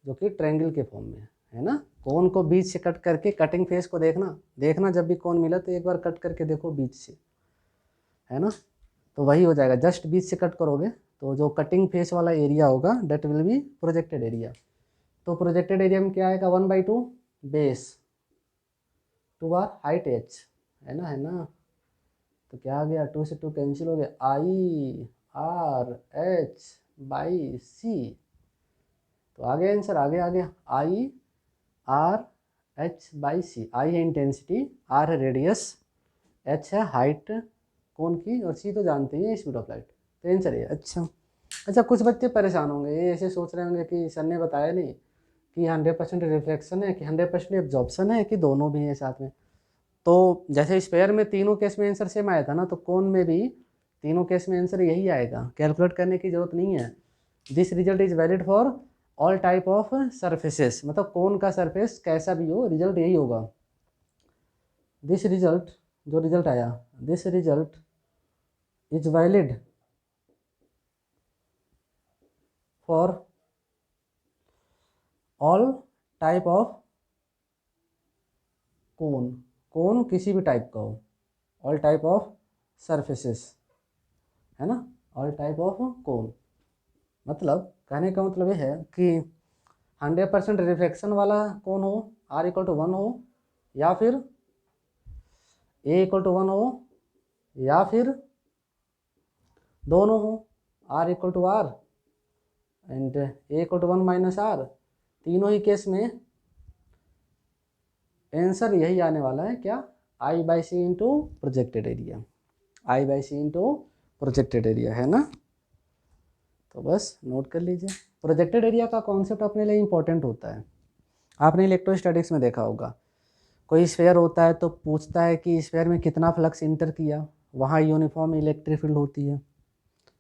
Speaker 1: जो कि ट्रायंगल के फॉर्म में है ना। कोन को बीच से कट करके, कटिंग फेस को देखना, देखना जब भी कोन मिला तो एक बार कट करके देखो बीच से, है ना, तो वही हो जाएगा, जस्ट बीच से कट करोगे तो जो कटिंग फेस वाला एरिया होगा that will be projected area. तो प्रोजेक्टेड एरिया में क्या आएगा, 1/2 बेस 2r हाइट h, है ना, तो क्या आ गया, 2 से 2 कैंसिल हो गया, आई आर एच बाई सी, तो आ गया आंसर, आ गया आई आर एच बाई सी, आई है इंटेंसिटी, आर है रेडियस, एच है हाइट कौन की, और सी तो जानते हैं स्पीड ऑफ लाइट, तो आंसर है। अच्छा अच्छा कुछ बच्चे परेशान होंगे, ये ऐसे सोच रहे होंगे कि सर ने बताया नहीं कि 100% रिफ्लेक्शन है कि 100% एब्जॉर्प्शन है कि दोनों भी हैं साथ में। तो जैसे स्पेयर में तीनों केस में आंसर सेम आया था ना, तो कौन में भी तीनों केस में आंसर यही आएगा, कैलकुलेट करने की जरूरत नहीं है। This result is valid for all type of surfaces, मतलब कौन का सरफेस कैसा भी हो रिजल्ट यही होगा। दिस रिजल्ट, जो रिजल्ट आया, this result is valid for all type of cone, cone किसी भी टाइप का हो, ऑल टाइप ऑफ सरफेसेस, है ना, ऑल टाइप ऑफ कोन। मतलब कहने का मतलब ये है कि 100% रिफ्लेक्शन वाला कोन हो, R = 1 हो, या फिर A = 1 हो, या फिर दोनों हो, R = R and A = 1 - R, तीनों ही केस में आंसर यही आने वाला है, क्या, I/C into projected area, I/C into projected area, है ना। तो बस नोट कर लीजिए, प्रोजेक्टेड एरिया का कॉन्सेप्ट अपने लिए इंपॉर्टेंट होता है। आपने इलेक्ट्रोस्टैटिक्स में देखा होगा, कोई स्फेयर होता है तो पूछता है कि स्फेयर में कितना फ्लक्स इंटर किया, वहाँ यूनिफॉर्म इलेक्ट्रिक फील्ड होती है,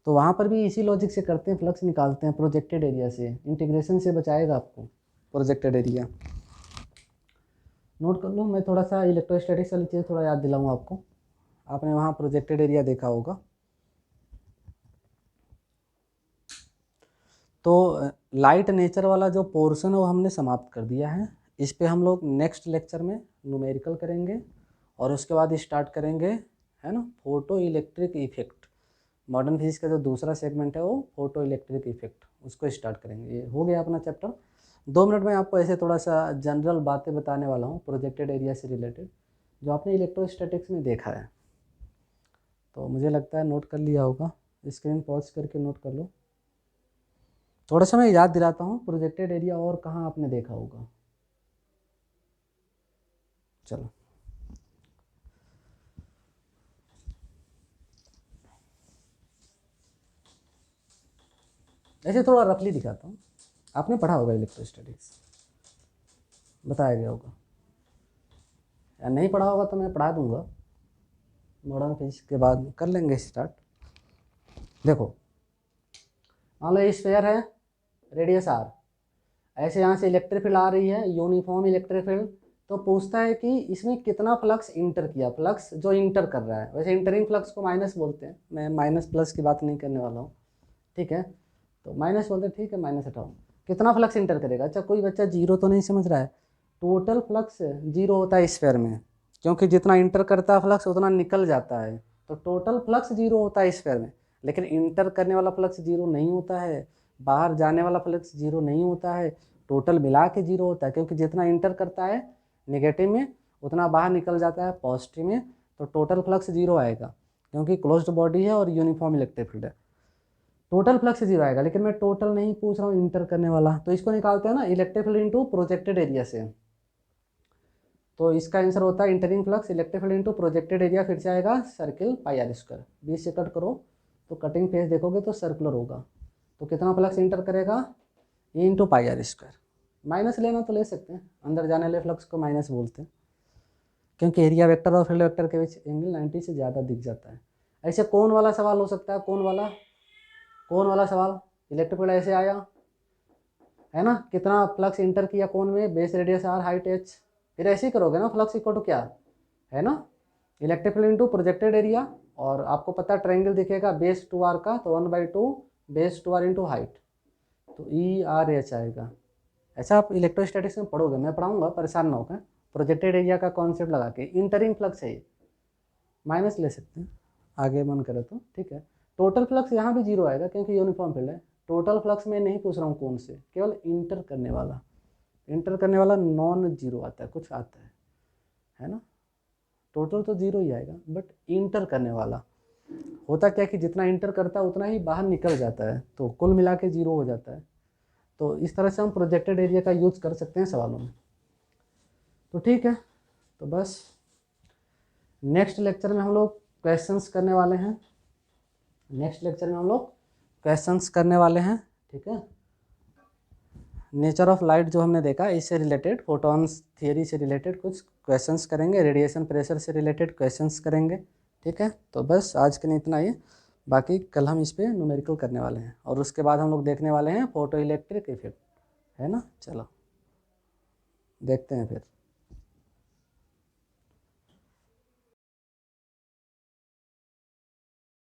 Speaker 1: तो वहाँ पर भी इसी लॉजिक से करते हैं, फ्लक्स निकालते हैं प्रोजेक्टेड एरिया से, इंटीग्रेशन से बचाएगा आपको प्रोजेक्टेड एरिया। नोट कर लो, मैं थोड़ा सा इलेक्ट्रोस्टैटिक्स वाली चीज़ थोड़ा याद दिलाऊँ आपको। आपने वहाँ प्रोजेक्टेड एरिया देखा होगा। तो लाइट नेचर वाला जो पोर्शन है वो हमने समाप्त कर दिया है। इस पे हम लोग नेक्स्ट लेक्चर में न्यूमेरिकल करेंगे और उसके बाद स्टार्ट करेंगे, है ना, photo electric effect. Modern physics का जो दूसरा सेगमेंट है वो फोटो इलेक्ट्रिक इफेक्ट, उसको स्टार्ट करेंगे। ये हो गया अपना चैप्टर। 2 मिनट में आपको ऐसे थोड़ा सा जनरल बातें बताने वाला हूँ प्रोजेक्टेड एरिया से रिलेटेड, जो आपने इलेक्ट्रोस्टैटिक्स में देखा है। तो मुझे लगता है नोट कर लिया होगा, स्क्रीन पॉज करके नोट कर लो। थोड़ा सा मैं याद दिलाता हूँ, प्रोजेक्टेड एरिया और कहाँ आपने देखा होगा। चलो, ऐसे थोड़ा रफली दिखाता हूँ। आपने पढ़ा होगा इलेक्ट्रोस्टैटिक्स, बताया गया होगा, या नहीं पढ़ा होगा तो मैं पढ़ा दूंगा। मॉडर्न फिजिक्स के बाद कर लेंगे स्टार्ट। देखो, मान लो ये स्फेयर है, रेडियस R, ऐसे यहाँ से इलेक्ट्रिक फील्ड आ रही है, यूनिफॉर्म इलेक्ट्रिक फील्ड। तो पूछता है कि इसमें कितना फ्लक्स इंटर किया, फ्लक्स जो इंटर कर रहा है, वैसे इंटरिंग फ्लक्स को माइनस बोलते हैं, मैं माइनस प्लस की बात नहीं करने वाला हूँ, ठीक है, तो माइनस बोलते हैं, ठीक है, माइनस हटाओ। कितना फ्लक्स इंटर करेगा। अच्छा, कोई बच्चा जीरो तो नहीं समझ रहा है, टोटल फ्लक्स जीरो होता है स्फेयर में, क्योंकि जितना इंटर करता है फ्लक्स उतना निकल जाता है, तो टोटल फ्लक्स जीरो होता है स्फेयर में। लेकिन इंटर करने वाला फ्लक्स जीरो नहीं होता है, बाहर जाने वाला फ्लक्स जीरो नहीं होता है, टोटल मिला के जीरो होता है, क्योंकि जितना इंटर करता है नेगेटिव में उतना बाहर निकल जाता है पॉजिटिव में, तो टोटल फ्लक्स जीरो आएगा, क्योंकि क्लोज्ड बॉडी है और यूनिफॉर्म इलेक्ट्रिक फील्ड है। टोटल फ्लक्स जीरो आएगा, लेकिन मैं टोटल नहीं पूछ रहा हूँ, इंटर करने वाला। तो इसको निकालते हैं ना, electric field into projected area से। तो इसका आंसर होता है entering flux electric field into projected area, फिर से आएगा सर्किल πr²। 20 से कट करो तो कटिंग फेस देखोगे तो सर्कुलर होगा, तो कितना फ्लक्स इंटर करेगा, E इंटू πr²। माइनस लेना तो ले सकते हैं, अंदर जाने वाले फ्लक्स को माइनस बोलते हैं, क्योंकि एरिया वेक्टर और फील्ड वेक्टर के बीच एंगल 90 से ज़्यादा दिख जाता है। ऐसे कौन वाला सवाल हो सकता है, कौन वाला सवाल, इलेक्ट्रिक फील्ड ऐसे आया, है ना, कितना फ्लक्स इंटर किया कोन में, base radius R, height H, फिर ऐसे ही करोगे ना, फ्लक्स इक्वल टू क्या है ना, electric field into projected area, और आपको पता है ट्रायंगल दिखेगा बेस 2R का, तो 1/2 बेस 2R इंटू हाइट, तो ERH आएगा। ऐसा आप इलेक्ट्रोस्टैटिक्स में पढ़ोगे, मैं पढ़ाऊंगा, परेशान ना होकर। प्रोजेक्टेड एरिया का कॉन्सेप्ट लगा के इंटरिंग फ्लक्स है, माइनस ले सकते हैं आगे मन करे तो, ठीक है। टोटल फ्लक्स यहाँ भी जीरो आएगा, क्योंकि यूनिफॉर्म फील्ड है। टोटल फ्लक्स में नहीं पूछ रहा हूँ कौन से, केवल इंटर करने वाला, इंटर करने वाला नॉन जीरो आता है, कुछ आता है ना, टोटल तो जीरो ही आएगा, बट इंटर करने वाला होता क्या कि जितना इंटर करता है उतना ही बाहर निकल जाता है, तो कुल मिला के जीरो हो जाता है। तो इस तरह से हम प्रोजेक्टेड एरिया का यूज कर सकते हैं सवालों में। तो ठीक है, तो बस नेक्स्ट लेक्चर में हम लोग क्वेश्चंस करने वाले हैं, ठीक है। नेचर ऑफ लाइट जो हमने देखा, इससे रिलेटेड, फोटॉन्स थियरी से रिलेटेड कुछ क्वेश्चंस करेंगे, रेडिएशन प्रेशर से रिलेटेड क्वेश्चंस करेंगे, ठीक है। तो बस आज के लिए इतना ही, बाकी कल हम इस पर न्यूमेरिकल करने वाले हैं, और उसके बाद हम लोग देखने वाले हैं फोटो इलेक्ट्रिक इफेक्ट, है ना। चलो देखते हैं फिर।